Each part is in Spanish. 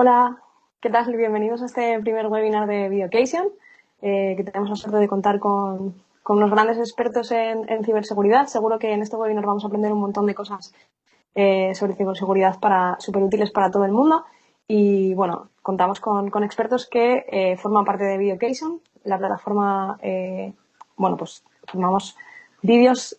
Hola, ¿qué tal? Bienvenidos a este primer webinar de Videocation, que tenemos la suerte de contar con unos grandes expertos en ciberseguridad. Seguro que en este webinar vamos a aprender un montón de cosas sobre ciberseguridad súper útiles para todo el mundo. Y bueno, contamos con expertos que forman parte de Videocation, la plataforma, pues formamos vídeos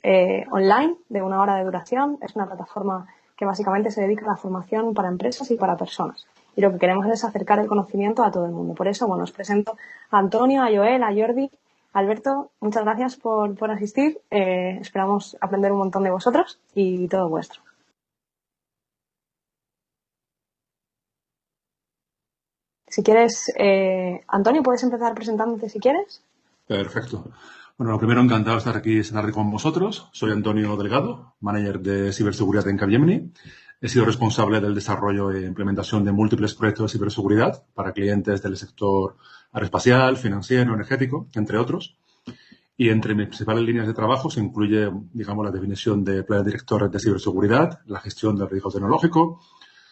online de 1 hora de duración. Es una plataforma que básicamente se dedica a la formación para empresas y para personas. Y lo que queremos es acercar el conocimiento a todo el mundo. Por eso, os presento a Antonio, a Joel, a Jordi, a Alberto. Muchas gracias por asistir. Esperamos aprender un montón de vosotros y todo vuestro. Si quieres, Antonio, puedes empezar presentándote si quieres. Perfecto. Bueno, lo primero, encantado de estar aquí esta tarde con vosotros. Soy Antonio Delgado, manager de ciberseguridad en Capgemini. He sido responsable del desarrollo e implementación de múltiples proyectos de ciberseguridad para clientes del sector aeroespacial, financiero, energético, entre otros. Y entre mis principales líneas de trabajo se incluye, digamos, la definición de planes directores de ciberseguridad, la gestión del riesgo tecnológico,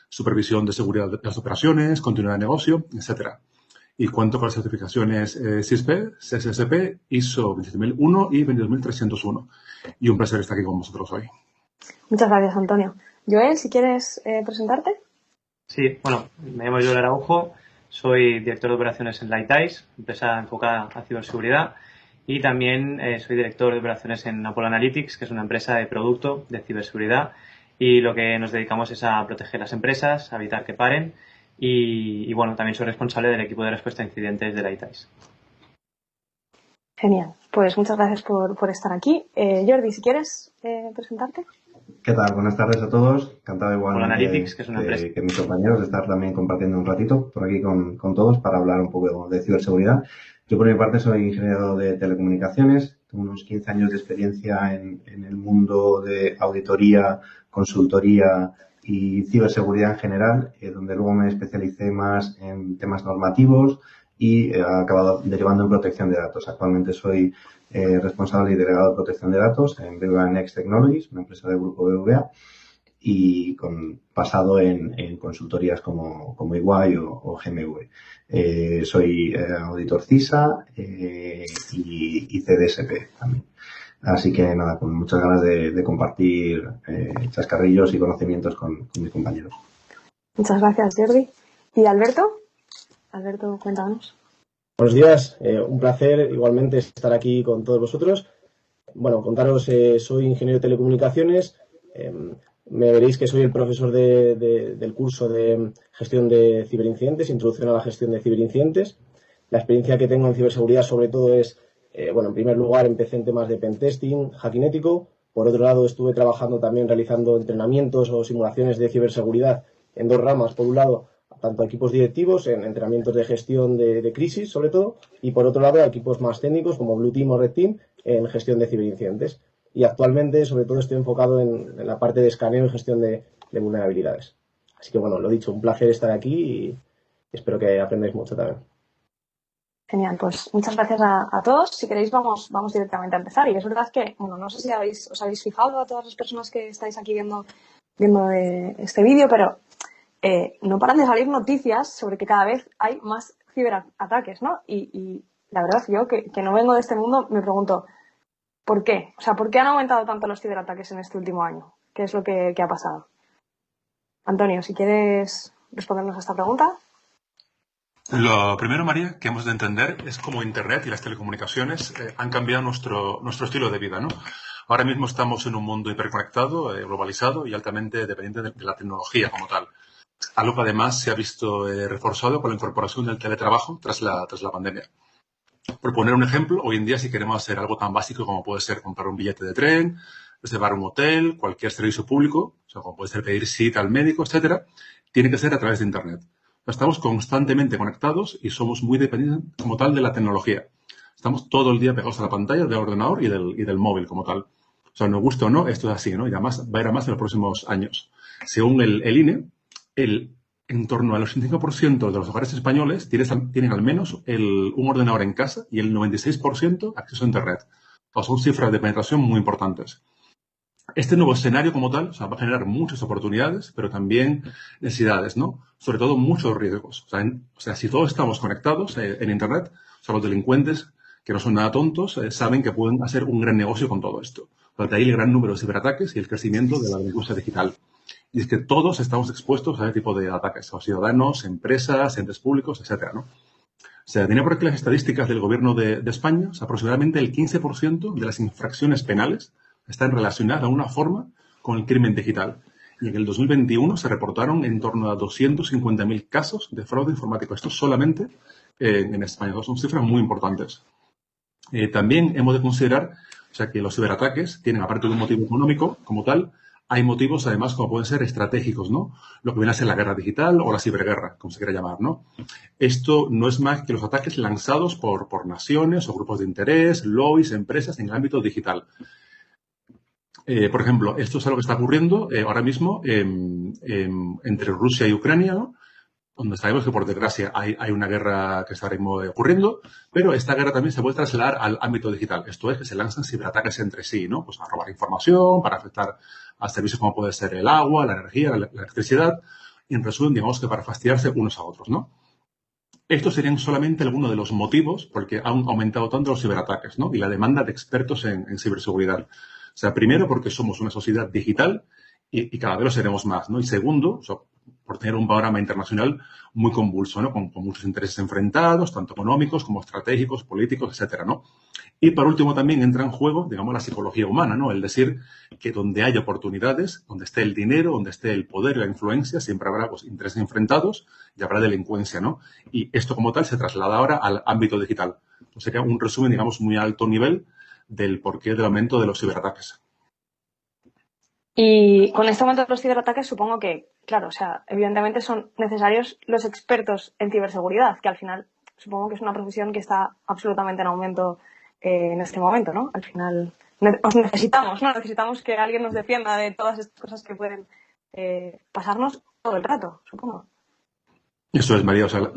supervisión de seguridad de las operaciones, continuidad de negocio, etcétera. Y cuento con las certificaciones CISP, CSSP, ISO 27001 y 22301. Y un placer estar aquí con vosotros hoy. Muchas gracias, Antonio. Joel, si quieres presentarte. Sí, bueno, me llamo Joel Araujo, soy director de operaciones en Lighteyes, empresa enfocada a ciberseguridad, y también soy director de operaciones en Apollo Analytics, que es una empresa de producto de ciberseguridad, y lo que nos dedicamos es a proteger las empresas, a evitar que paren, y bueno, también soy responsable del equipo de respuesta a incidentes de Lighteyes. Genial, pues muchas gracias por estar aquí. Jordi, si quieres presentarte. ¿Qué tal? Buenas tardes a todos. Encantado igual Analytics, que es una empresa. Que mis compañeros de estar también compartiendo un ratito por aquí con todos para hablar un poco de ciberseguridad. Yo por mi parte soy ingeniero de telecomunicaciones, tengo unos 15 años de experiencia en el mundo de auditoría, consultoría y ciberseguridad en general, donde luego me especialicé más en temas normativos y he acabado derivando en protección de datos. Actualmente soy responsable y delegado de protección de datos en BBVA Next Technologies, una empresa del grupo BBVA, y con pasado en consultorías como EY o GMV. Soy auditor CISA y CDSP también. Así que nada, con muchas ganas de compartir chascarrillos y conocimientos con mis compañeros. Muchas gracias, Jordi. ¿Y Alberto? Alberto, cuéntanos. Buenos días, un placer igualmente estar aquí con todos vosotros. Bueno, contaros, soy ingeniero de telecomunicaciones, me veréis que soy el profesor del curso de gestión de ciberincidentes, introducción a la gestión de ciberincidentes. La experiencia que tengo en ciberseguridad sobre todo es, en primer lugar empecé en temas de pentesting, hacking ético. Por otro lado estuve trabajando también realizando entrenamientos o simulaciones de ciberseguridad en dos ramas. Por un lado, tanto a equipos directivos en entrenamientos de gestión de crisis, sobre todo, y por otro lado a equipos más técnicos como Blue Team o Red Team en gestión de ciberincidentes. Y actualmente, sobre todo, estoy enfocado en la parte de escaneo y gestión de vulnerabilidades. Así que, bueno, lo dicho, un placer estar aquí y espero que aprendáis mucho también. Genial, pues muchas gracias a todos. Si queréis, vamos directamente a empezar. Y es verdad que, no sé si os habéis fijado a todas las personas que estáis aquí viendo este vídeo, pero no paran de salir noticias sobre que cada vez hay más ciberataques, ¿no? Y la verdad, yo que no vengo de este mundo, me pregunto, ¿por qué? O sea, ¿por qué han aumentado tanto los ciberataques en este último año? ¿Qué es lo que ha pasado? Antonio, si quieres respondernos a esta pregunta. Lo primero, María, que hemos de entender es cómo Internet y las telecomunicaciones han cambiado nuestro estilo de vida, ¿no? Ahora mismo estamos en un mundo hiperconectado, globalizado y altamente dependiente de la tecnología como tal. Algo que además se ha visto reforzado con la incorporación del teletrabajo tras la pandemia. Por poner un ejemplo, hoy en día si queremos hacer algo tan básico como puede ser comprar un billete de tren, reservar un hotel, cualquier servicio público, o sea, como puede ser pedir cita al médico, etcétera, tiene que ser a través de Internet. Estamos constantemente conectados y somos muy dependientes como tal de la tecnología. Estamos todo el día pegados a la pantalla del ordenador y del móvil como tal. O sea, nos gusta o no, esto es así, ¿no? Y además va a ir a más en los próximos años. Según el INE, en torno al 85% de los hogares españoles tienen al menos un ordenador en casa y el 96% acceso a Internet. O sea, son cifras de penetración muy importantes. Este nuevo escenario como tal, o sea, va a generar muchas oportunidades, pero también necesidades, ¿no? Sobre todo muchos riesgos. O sea, si todos estamos conectados en Internet, o sea, los delincuentes, que no son nada tontos, saben que pueden hacer un gran negocio con todo esto. De ahí el gran número de ciberataques y el crecimiento de la industria digital. Y es que todos estamos expuestos a ese tipo de ataques, a ciudadanos, empresas, entes públicos, etcétera, ¿no? O sea, tenía por aquí las estadísticas del gobierno de España, o sea, aproximadamente el 15% de las infracciones penales están relacionadas de alguna forma con el crimen digital. Y en el 2021 se reportaron en torno a 250.000 casos de fraude informático. Esto solamente en España. Son cifras muy importantes. También hemos de considerar, o sea, que los ciberataques tienen, aparte de un motivo económico como tal, hay motivos además como pueden ser estratégicos, ¿no? Lo que viene a ser la guerra digital o la ciberguerra, como se quiera llamar, ¿no? Esto no es más que los ataques lanzados por naciones o grupos de interés, lobbies, empresas en el ámbito digital. Por ejemplo, esto es algo que está ocurriendo ahora mismo entre Rusia y Ucrania, ¿no? Donde sabemos que, por desgracia, hay una guerra que está ahora mismo ocurriendo, pero esta guerra también se puede trasladar al ámbito digital. Esto es que se lanzan ciberataques entre sí, ¿no? Pues a robar información, para afectar a servicios como puede ser el agua, la energía, la electricidad, y en resumen, digamos que para fastidiarse unos a otros, ¿no? Estos serían solamente algunos de los motivos por que han aumentado tanto los ciberataques, ¿no? Y la demanda de expertos en ciberseguridad. O sea, primero porque somos una sociedad digital y cada vez lo seremos más, ¿no? Y segundo, o sea, por tener un panorama internacional muy convulso, ¿no? Con muchos intereses enfrentados, tanto económicos como estratégicos, políticos, etcétera, ¿no? Y por último también entra en juego, digamos, la psicología humana, ¿no? El decir que donde hay oportunidades, donde esté el dinero, donde esté el poder y la influencia, siempre habrá pues, intereses enfrentados y habrá delincuencia, ¿no? Y esto como tal se traslada ahora al ámbito digital. Entonces sería un resumen, digamos, muy alto nivel del porqué del aumento de los ciberataques. Y con este aumento de los ciberataques supongo que, claro, o sea, evidentemente son necesarios los expertos en ciberseguridad, que al final supongo que es una profesión que está absolutamente en aumento en este momento, ¿no? Al final os necesitamos, ¿no? Necesitamos que alguien nos defienda de todas estas cosas que pueden pasarnos todo el rato, supongo. Eso es, María. O sea,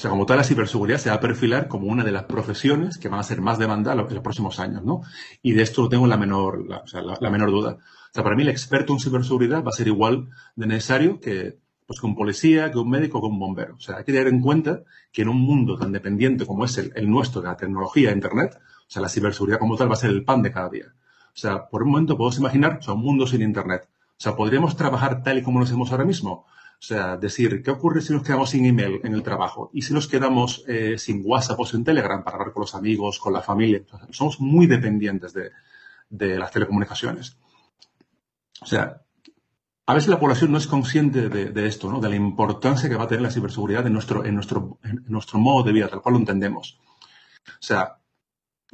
como tal, la ciberseguridad se va a perfilar como una de las profesiones que van a ser más demandadas en los próximos años, ¿no? Y de esto no tengo la menor duda. O sea, para mí el experto en ciberseguridad va a ser igual de necesario que, pues, que un policía, que un médico, que un bombero. O sea, hay que tener en cuenta que en un mundo tan dependiente como es el nuestro, de la tecnología, Internet, o sea, la ciberseguridad como tal va a ser el pan de cada día. O sea, por un momento podemos imaginar, o sea, un mundo sin Internet. O sea, ¿podríamos trabajar tal y como lo hacemos ahora mismo? O sea, decir, ¿qué ocurre si nos quedamos sin email en el trabajo? ¿Y si nos quedamos sin WhatsApp o sin Telegram para hablar con los amigos, con la familia? O sea, somos muy dependientes de las telecomunicaciones. O sea, a veces la población no es consciente de esto, ¿no? De la importancia que va a tener la ciberseguridad en nuestro modo de vida, tal cual lo entendemos. O sea,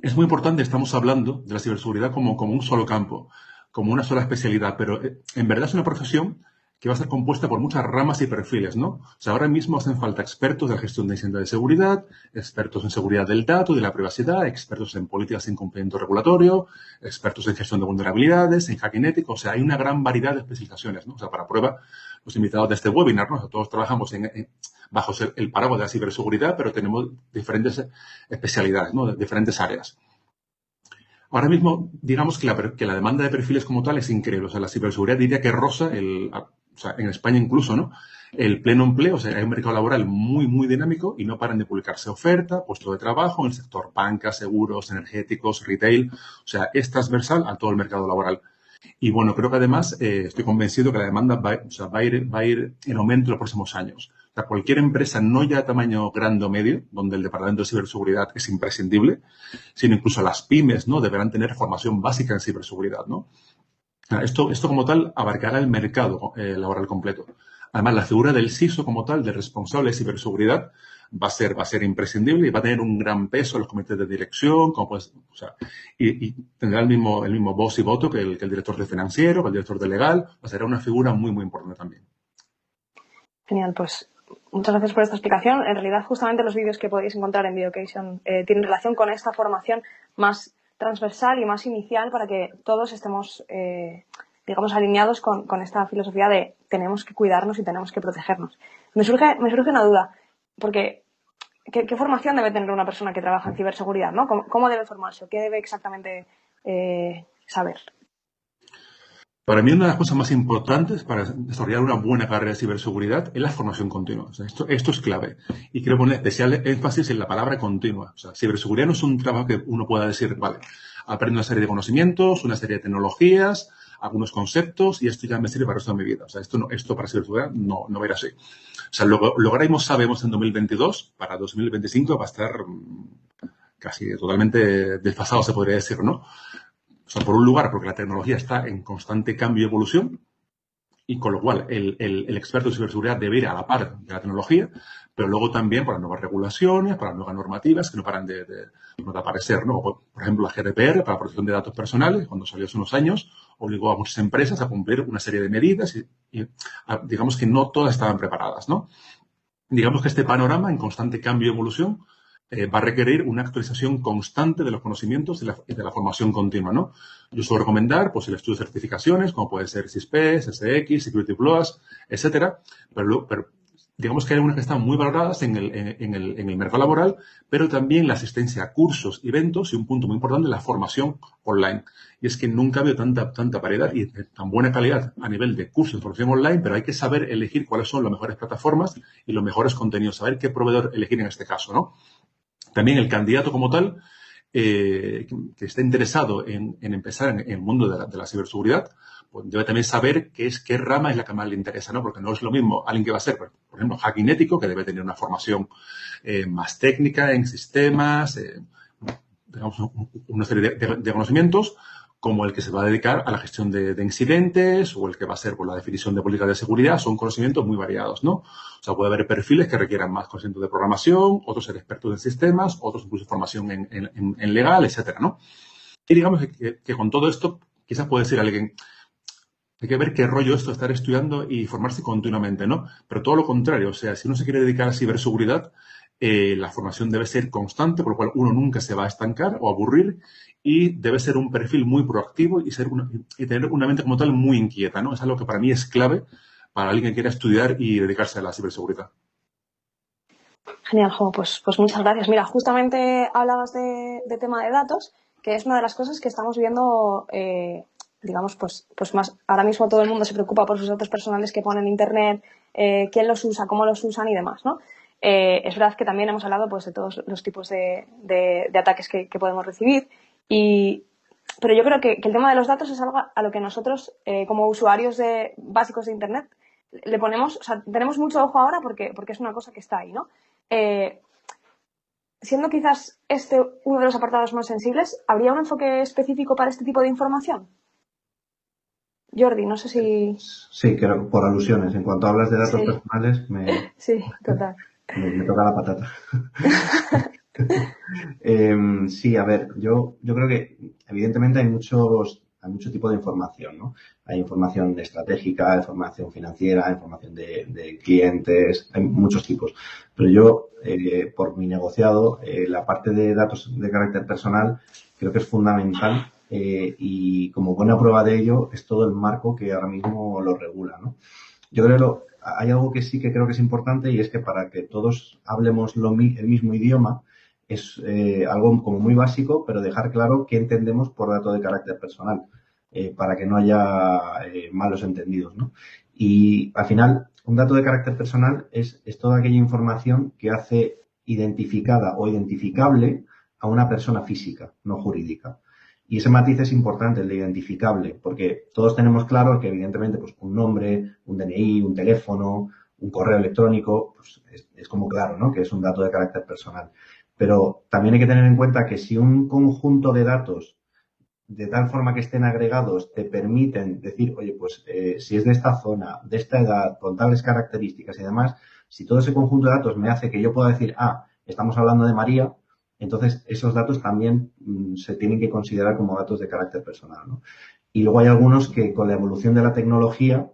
es muy importante, estamos hablando de la ciberseguridad como un solo campo, como una sola especialidad, pero en verdad es una profesión que va a estar compuesta por muchas ramas y perfiles, ¿no? O sea, ahora mismo hacen falta expertos de la gestión de incidentes de seguridad, expertos en seguridad del dato y de la privacidad, expertos en políticas de cumplimiento regulatorio, expertos en gestión de vulnerabilidades, en hacking ético. O sea, hay una gran variedad de especializaciones, ¿no? O sea, para prueba, los invitados de este webinar, ¿no? O sea, todos trabajamos bajo el paraguas de la ciberseguridad, pero tenemos diferentes especialidades, ¿no? De diferentes áreas. Ahora mismo, digamos que la demanda de perfiles como tal es increíble. O sea, la ciberseguridad diría que roza o sea, en España incluso, ¿no? El pleno empleo. O sea, hay un mercado laboral muy, muy dinámico y no paran de publicarse oferta, puestos de trabajo en el sector banca, seguros, energéticos, retail. O sea, es transversal a todo el mercado laboral. Y bueno, creo que además estoy convencido que la demanda va a ir en aumento en los próximos años. O sea, cualquier empresa, no ya de tamaño grande o medio, donde el departamento de ciberseguridad es imprescindible, sino incluso las pymes, ¿no? Deberán tener formación básica en ciberseguridad, ¿no? Esto como tal abarcará el mercado laboral completo. Además, la figura del CISO como tal, del responsable de ciberseguridad, va a ser imprescindible y va a tener un gran peso en los comités de dirección, como pues, o sea, y tendrá el mismo voz y voto que el director de financiero, que el director de legal. O sea, será una figura muy, muy importante también. Genial, pues muchas gracias por esta explicación. En realidad, justamente los vídeos que podéis encontrar en Videocation tienen relación con esta formación más transversal y más inicial para que todos estemos, digamos, alineados con esta filosofía de tenemos que cuidarnos y tenemos que protegernos. Me surge una duda, porque ¿qué formación debe tener una persona que trabaja en ciberseguridad, ¿no? ¿Cómo debe formarse? ¿Qué debe exactamente saber? Para mí, una de las cosas más importantes para desarrollar una buena carrera de ciberseguridad es la formación continua. O sea, esto es clave. Y quiero poner especial énfasis en la palabra continua. O sea, ciberseguridad no es un trabajo que uno pueda decir, vale, aprendo una serie de conocimientos, una serie de tecnologías, algunos conceptos y esto ya me sirve para el resto de mi vida. O sea, esto para ciberseguridad no va a ir así. O sea, lograremos, sabemos, en 2022, para 2025 va a estar casi totalmente desfasado, se podría decir, ¿no? O sea, por un lugar, porque la tecnología está en constante cambio y evolución, y con lo cual el experto en ciberseguridad debe ir a la par de la tecnología, pero luego también para nuevas regulaciones, para nuevas normativas que no paran de aparecer, ¿no? Por ejemplo, la GDPR, para la protección de datos personales, cuando salió hace unos años, obligó a muchas empresas a cumplir una serie de medidas y digamos que no todas estaban preparadas, ¿no? Digamos que este panorama en constante cambio y evolución va a requerir una actualización constante de los conocimientos y de la formación continua, ¿no? Yo suelo recomendar, pues, el estudio de certificaciones, como puede ser CISP, SX, Security Plus, etcétera, pero digamos que hay algunas que están muy valoradas en el mercado laboral, pero también la asistencia a cursos, eventos y un punto muy importante, la formación online. Y es que nunca ha habido tanta variedad y tan buena calidad a nivel de cursos de formación online, pero hay que saber elegir cuáles son las mejores plataformas y los mejores contenidos, saber qué proveedor elegir en este caso, ¿no? También el candidato como tal, que esté interesado en empezar en el mundo de la ciberseguridad, pues debe también saber qué rama es la que más le interesa, ¿no? Porque no es lo mismo alguien que va a ser, por ejemplo, hacking ético, que debe tener una formación más técnica en sistemas, digamos, una serie de conocimientos, como el que se va a dedicar a la gestión de incidentes o el que va a ser por la definición de políticas de seguridad. Son conocimientos muy variados, ¿no? O sea, puede haber perfiles que requieran más conocimiento de programación, otros ser expertos en sistemas, otros incluso formación en legal, etcétera, ¿no? Y digamos que con todo esto, quizás puede decir alguien, hay que ver qué rollo esto de estar estudiando y formarse continuamente, ¿no? Pero todo lo contrario, o sea, si uno se quiere dedicar a ciberseguridad, la formación debe ser constante, por lo cual uno nunca se va a estancar o aburrir y debe ser un perfil muy proactivo y tener una mente como tal muy inquieta, ¿no? Es algo que para mí es clave para alguien que quiera estudiar y dedicarse a la ciberseguridad. Genial, Jo, pues muchas gracias. Mira, justamente hablabas de tema de datos, que es una de las cosas que estamos viendo, digamos, pues más. Ahora mismo todo el mundo se preocupa por sus datos personales que ponen en Internet, quién los usa, cómo los usan y demás, ¿no? Es verdad que también hemos hablado, pues, de todos los tipos de ataques que podemos recibir, pero yo creo que el tema de los datos es algo a lo que nosotros, como usuarios básicos de Internet, le ponemos, o sea, tenemos mucho ojo ahora porque es una cosa que está ahí, ¿no? Siendo quizás uno de los apartados más sensibles, ¿habría un enfoque específico para este tipo de información? Jordi, no sé si... Sí, creo, por alusiones. En cuanto hablas de datos Sí. personales, Sí, total. me toca la patata. Sí, a ver, yo creo que evidentemente hay mucho tipo de información, ¿no? Hay información estratégica, información financiera, información de clientes, hay muchos tipos. Pero yo, por mi negociado, la parte de datos de carácter personal creo que es fundamental y como buena prueba de ello es todo el marco que ahora mismo lo regula, ¿no? Yo creo que hay algo que sí que creo que es importante y es que para que todos hablemos el mismo idioma, es algo como muy básico, pero dejar claro qué entendemos por dato de carácter personal, para que no haya malos entendidos, ¿no? Y al final, un dato de carácter personal es toda aquella información que hace identificada o identificable a una persona física, no jurídica. Y ese matiz es importante, el de identificable, porque todos tenemos claro que evidentemente pues, un nombre, un DNI, un teléfono, un correo electrónico, pues, es como claro, ¿no? Que es un dato de carácter personal. Pero también hay que tener en cuenta que si un conjunto de datos, de tal forma que estén agregados, te permiten decir, oye, pues si es de esta zona, de esta edad, con tales características y demás, si todo ese conjunto de datos me hace que yo pueda decir, estamos hablando de María, entonces esos datos también se tienen que considerar como datos de carácter personal, ¿no? Y luego hay algunos que con la evolución de la tecnología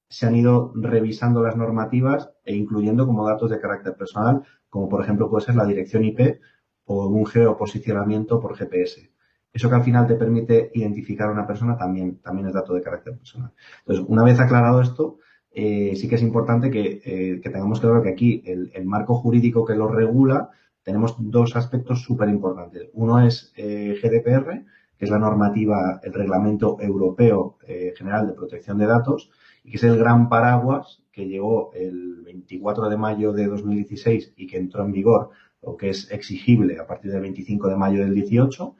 se han ido revisando las normativas e incluyendo como datos de carácter personal, como por ejemplo puede ser la dirección IP o un geoposicionamiento por GPS. Eso que al final te permite identificar a una persona también es dato de carácter personal. Entonces, una vez aclarado esto, sí que es importante que tengamos claro que aquí el marco jurídico que lo regula, tenemos dos aspectos súper importantes. Uno es GDPR, que es la normativa, el Reglamento Europeo General de Protección de Datos, y que es el gran paraguas que llegó el 24 de mayo de 2016 y que entró en vigor, o que es exigible a partir del 25 de mayo del 18,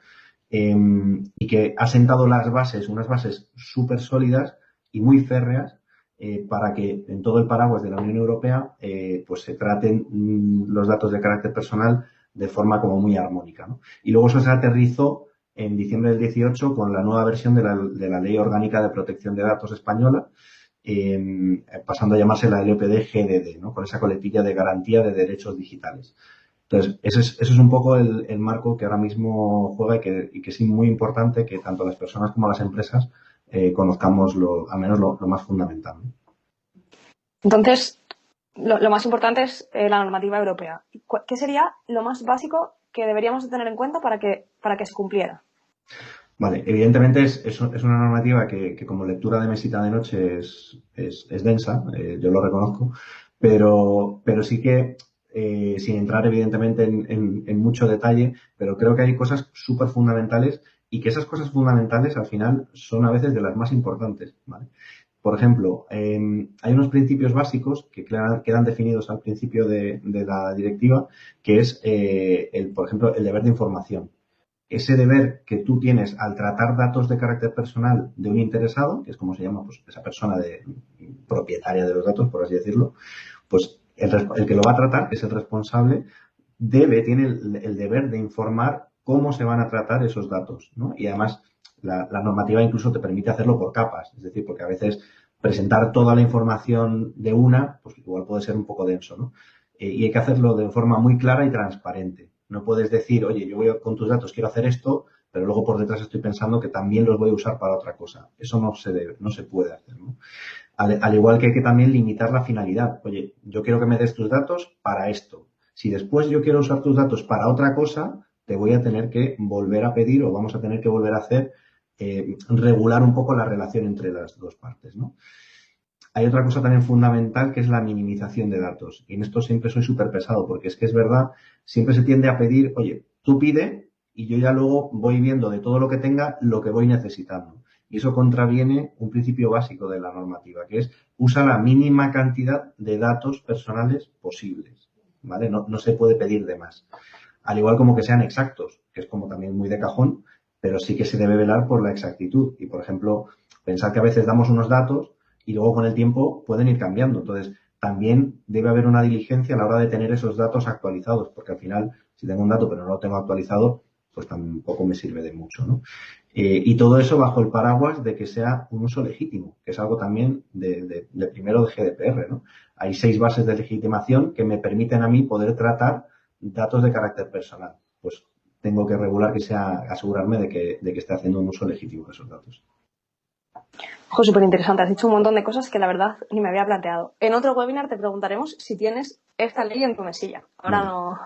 y que ha sentado las bases, unas bases súper sólidas y muy férreas, para que en todo el paraguas de la Unión Europea pues se traten los datos de carácter personal de forma como muy armónica, ¿no? Y luego eso se aterrizó en diciembre del 18 con la nueva versión de la Ley Orgánica de Protección de Datos española, pasando a llamarse la LOPD-GDD, ¿no? Con esa coletilla de garantía de derechos digitales. Entonces, eso es un poco el marco que ahora mismo juega y que es muy importante que tanto las personas como las empresas conozcamos al menos lo más fundamental, ¿no? Entonces, lo más importante es la normativa europea. ¿Qué sería lo más básico que deberíamos de tener en cuenta para que se cumpliera? Vale, evidentemente es una normativa que como lectura de mesita de noche es densa, yo lo reconozco, pero sí que, sin entrar evidentemente en mucho detalle, pero creo que hay cosas súper fundamentales y que esas cosas fundamentales al final son a veces de las más importantes, ¿vale? Por ejemplo, hay unos principios básicos que quedan definidos al principio de la directiva, que es, por ejemplo, el deber de información. Ese deber que tú tienes al tratar datos de carácter personal de un interesado, que es como se llama pues, esa persona propietaria de los datos, por así decirlo, pues el que lo va a tratar, que es el responsable, tiene el deber de informar cómo se van a tratar esos datos, ¿no? Y además la normativa incluso te permite hacerlo por capas, es decir, porque a veces presentar toda la información de una, pues igual puede ser un poco denso, ¿no? Y hay que hacerlo de forma muy clara y transparente. No puedes decir, oye, yo voy con tus datos, quiero hacer esto, pero luego por detrás estoy pensando que también los voy a usar para otra cosa. Eso no se puede hacer, ¿no? Al igual que hay que también limitar la finalidad. Oye, yo quiero que me des tus datos para esto. Si después yo quiero usar tus datos para otra cosa, te voy a tener que volver a pedir o vamos a tener que volver a hacer, regular un poco la relación entre las dos partes, ¿no? Hay otra cosa también fundamental que es la minimización de datos. Y en esto siempre soy súper pesado porque es que es verdad, siempre se tiende a pedir, oye, tú pide y yo ya luego voy viendo de todo lo que tenga lo que voy necesitando. Y eso contraviene un principio básico de la normativa, que es usa la mínima cantidad de datos personales posibles, ¿vale? No se puede pedir de más. Al igual como que sean exactos, que es como también muy de cajón, pero sí que se debe velar por la exactitud. Y, por ejemplo, pensar que a veces damos unos datos y luego con el tiempo pueden ir cambiando. Entonces, también debe haber una diligencia a la hora de tener esos datos actualizados, porque al final, si tengo un dato pero no lo tengo actualizado, pues tampoco me sirve de mucho, ¿no? Y todo eso bajo el paraguas de que sea un uso legítimo, que es algo también de primero de GDPR, ¿no? Hay 6 bases de legitimación que me permiten a mí poder tratar datos de carácter personal. Pues tengo que regular asegurarme de que esté haciendo un uso legítimo de esos datos. Ojo, súper interesante. Has dicho un montón de cosas que la verdad ni me había planteado. En otro webinar te preguntaremos si tienes esta ley en tu mesilla. Ahora no.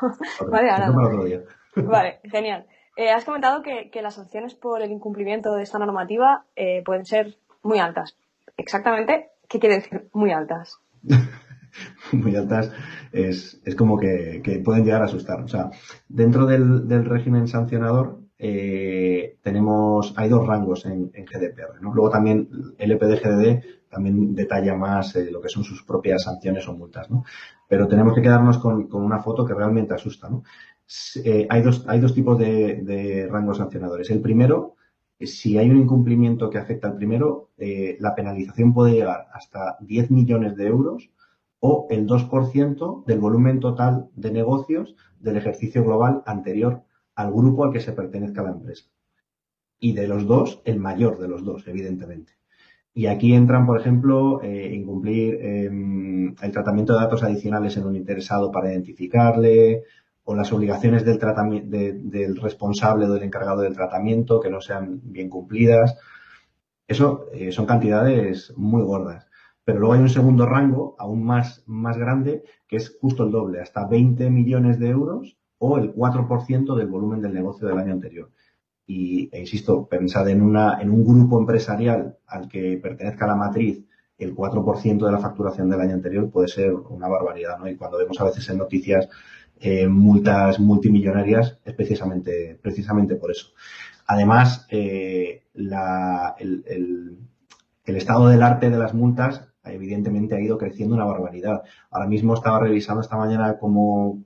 Vale, ahora no. Para otro día. Vale, genial. Has comentado que las sanciones por el incumplimiento de esta normativa pueden ser muy altas. Exactamente, ¿qué quiere decir muy altas? Muy altas es como que pueden llegar a asustar. O sea, dentro del régimen sancionador hay 2 rangos en GDPR, ¿no? Luego también el LPD-GDD también detalla más lo que son sus propias sanciones o multas, ¿no? Pero tenemos que quedarnos con una foto que realmente asusta, ¿no? Hay dos tipos de rangos sancionadores. El primero, si hay un incumplimiento que afecta al primero, la penalización puede llegar hasta 10 millones de euros o el 2% del volumen total de negocios del ejercicio global anterior al grupo al que se pertenezca la empresa. Y de los dos, el mayor de los dos, evidentemente. Y aquí entran, por ejemplo, incumplir el tratamiento de datos adicionales en un interesado para identificarle, o las obligaciones del responsable o del encargado del tratamiento que no sean bien cumplidas. Eso son cantidades muy gordas. Pero luego hay un segundo rango, aún más grande, que es justo el doble, hasta 20 millones de euros o el 4% del volumen del negocio del año anterior. Insisto, pensad en un grupo empresarial al que pertenezca la matriz, el 4% de la facturación del año anterior puede ser una barbaridad, ¿no? Y cuando vemos a veces en noticias multas multimillonarias, es precisamente por eso. Además, el estado del arte de las multas evidentemente ha ido creciendo una barbaridad. Ahora mismo estaba revisando esta mañana cómo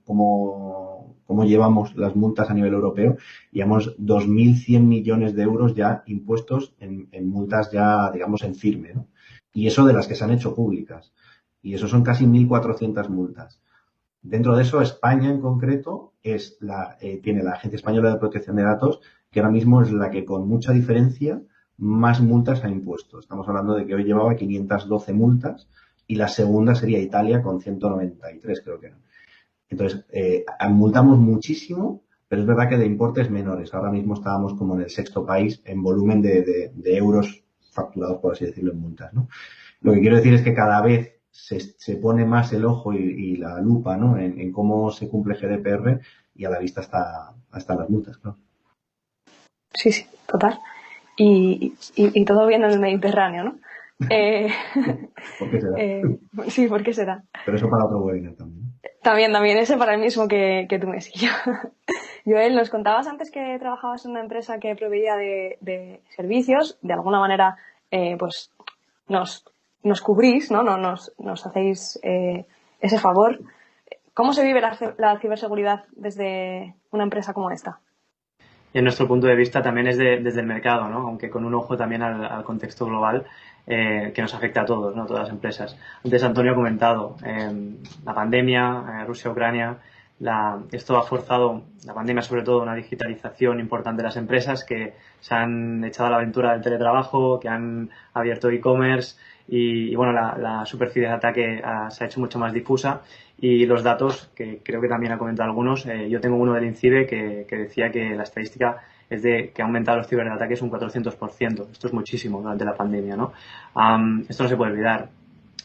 llevamos las multas a nivel europeo. Llevamos 2.100 millones de euros ya impuestos en multas ya, digamos, en firme, ¿no? Y eso de las que se han hecho públicas. Y eso son casi 1.400 multas. Dentro de eso, España en concreto tiene la Agencia Española de Protección de Datos, que ahora mismo es la que con mucha diferencia más multas ha impuesto. Estamos hablando de que hoy llevaba 512 multas y la segunda sería Italia con 193, creo que era. Entonces, multamos muchísimo, pero es verdad que de importes menores. Ahora mismo estábamos como en el sexto país en volumen de euros facturados, por así decirlo, en multas, ¿no? Lo que quiero decir es que cada vez se pone más el ojo y la lupa, ¿no? En cómo se cumple GDPR y a la vista están las multas, ¿no? Sí, total. Y todo bien en el Mediterráneo, ¿no? ¿Por qué será? Sí, ¿por qué será? Pero eso para otro webinar también. También, ese para el mismo que tú, Messi. Joel, nos contabas antes que trabajabas en una empresa que proveía de servicios. De alguna manera, pues nos cubrís, ¿no? Nos hacéis ese favor. ¿Cómo se vive la ciberseguridad desde una empresa como esta? Y en nuestro punto de vista también es desde el mercado, ¿no? Aunque con un ojo también al contexto global que nos afecta a todos, ¿no? A todas las empresas. Antes Antonio ha comentado la pandemia, Rusia-Ucrania. Esto ha forzado, la pandemia sobre todo, una digitalización importante de las empresas que se han echado a la aventura del teletrabajo, que han abierto e-commerce y bueno, la superficie de ataque se ha hecho mucho más difusa. Y los datos, que creo que también ha comentado algunos, yo tengo uno del INCIBE que decía que la estadística es de que ha aumentado los ciberataques un 400%. Esto es muchísimo durante la pandemia, ¿no? Esto no se puede olvidar.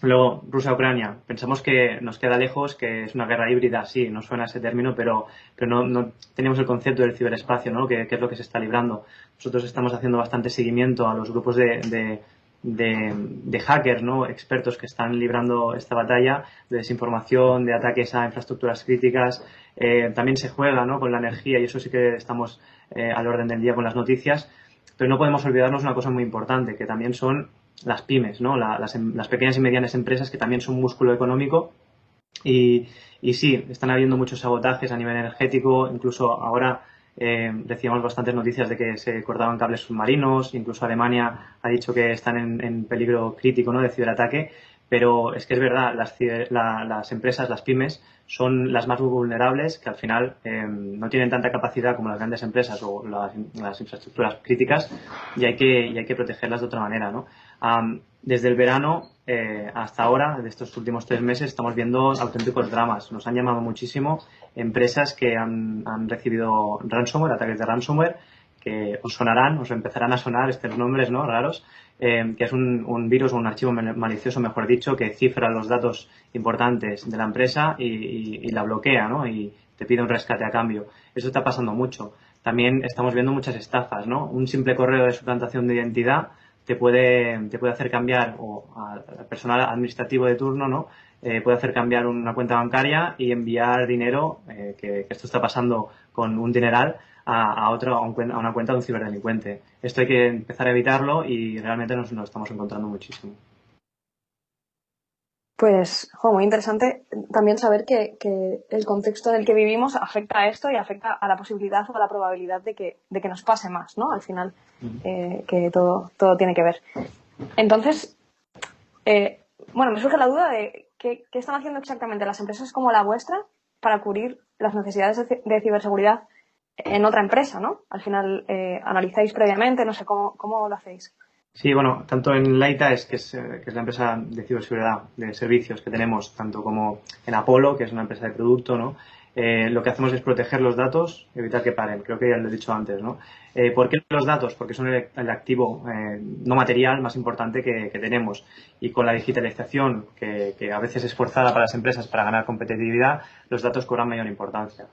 Luego, Rusia-Ucrania. Pensamos que nos queda lejos, que es una guerra híbrida, sí, no suena ese término, pero no tenemos el concepto del ciberespacio, ¿no? Que es lo que se está librando. Nosotros estamos haciendo bastante seguimiento a los grupos de hackers, ¿no? Expertos que están librando esta batalla de desinformación, de ataques a infraestructuras críticas. También se juega, ¿no? Con la energía y eso sí que estamos al orden del día con las noticias. Pero no podemos olvidarnos una cosa muy importante, que también son las pymes, ¿no? Las pequeñas y medianas empresas que también son músculo económico y sí, están habiendo muchos sabotajes a nivel energético, incluso ahora recibimos bastantes noticias de que se cortaban cables submarinos, incluso Alemania ha dicho que están en peligro crítico, ¿no? De ciberataque, pero es que es verdad, las empresas, las pymes, son las más vulnerables, que al final no tienen tanta capacidad como las grandes empresas o las infraestructuras críticas y hay que protegerlas de otra manera, ¿no? Desde el verano hasta ahora, de estos últimos 3 meses, estamos viendo auténticos dramas. Nos han llamado muchísimo empresas que han recibido ransomware, ataques de ransomware, que os empezarán a sonar estos nombres, ¿no? Raros, que es un virus o un archivo malicioso, mejor dicho, que cifra los datos importantes de la empresa y la bloquea, ¿no? Y te pide un rescate a cambio. Eso está pasando mucho. También estamos viendo muchas estafas, ¿no? Un simple correo de suplantación de identidad te puede hacer cambiar, o al personal administrativo de turno, ¿no? Puede hacer cambiar una cuenta bancaria y enviar dinero, que esto está pasando con un dineral, a una cuenta de un ciberdelincuente. Esto hay que empezar a evitarlo y realmente nos estamos encontrando muchísimo. Pues, muy interesante también saber que el contexto en el que vivimos afecta a esto y afecta a la posibilidad o a la probabilidad de que nos pase más, ¿no? Al final, que todo tiene que ver. Entonces, me surge la duda de qué están haciendo exactamente las empresas como la vuestra para cubrir las necesidades de ciberseguridad en otra empresa, ¿no? Al final, analizáis previamente, no sé, ¿cómo lo hacéis? Sí, bueno, tanto en Lighteyes, que es la empresa de ciberseguridad de servicios que tenemos, tanto como en Apollo, que es una empresa de producto, ¿no? Lo que hacemos es proteger los datos, evitar que paren. Creo que ya lo he dicho antes, ¿no? ¿Por qué los datos? Porque son el activo no material más importante que tenemos. Y con la digitalización, que a veces es forzada para las empresas para ganar competitividad, los datos cobran mayor importancia.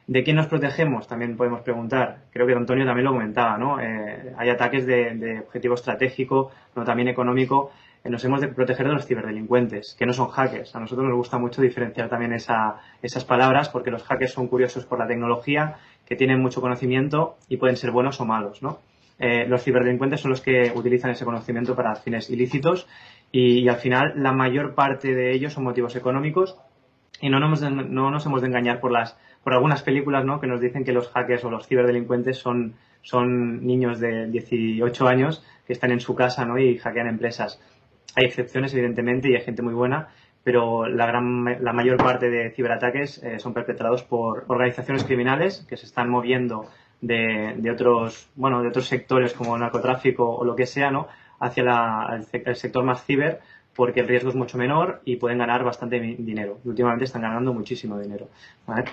¿De quién nos protegemos? También podemos preguntar. Creo que Antonio también lo comentaba, ¿no? Hay ataques de objetivo estratégico, pero también económico. Nos hemos de proteger de los ciberdelincuentes, que no son hackers. A nosotros nos gusta mucho diferenciar también esas palabras, porque los hackers son curiosos por la tecnología que tienen mucho conocimiento y pueden ser buenos o malos, ¿no? Los ciberdelincuentes son los que utilizan ese conocimiento para fines ilícitos y al final la mayor parte de ellos son motivos económicos y no nos hemos de engañar por algunas películas, ¿no?, que nos dicen que los hackers o los ciberdelincuentes son niños de 18 años que están en su casa, ¿no?, y hackean empresas. Hay excepciones, evidentemente, y hay gente muy buena, pero la mayor parte de ciberataques son perpetrados por organizaciones criminales que se están moviendo de otros sectores como el narcotráfico o lo que sea, ¿no?, hacia el sector más ciber, porque el riesgo es mucho menor y pueden ganar bastante dinero. Y últimamente están ganando muchísimo dinero, ¿vale?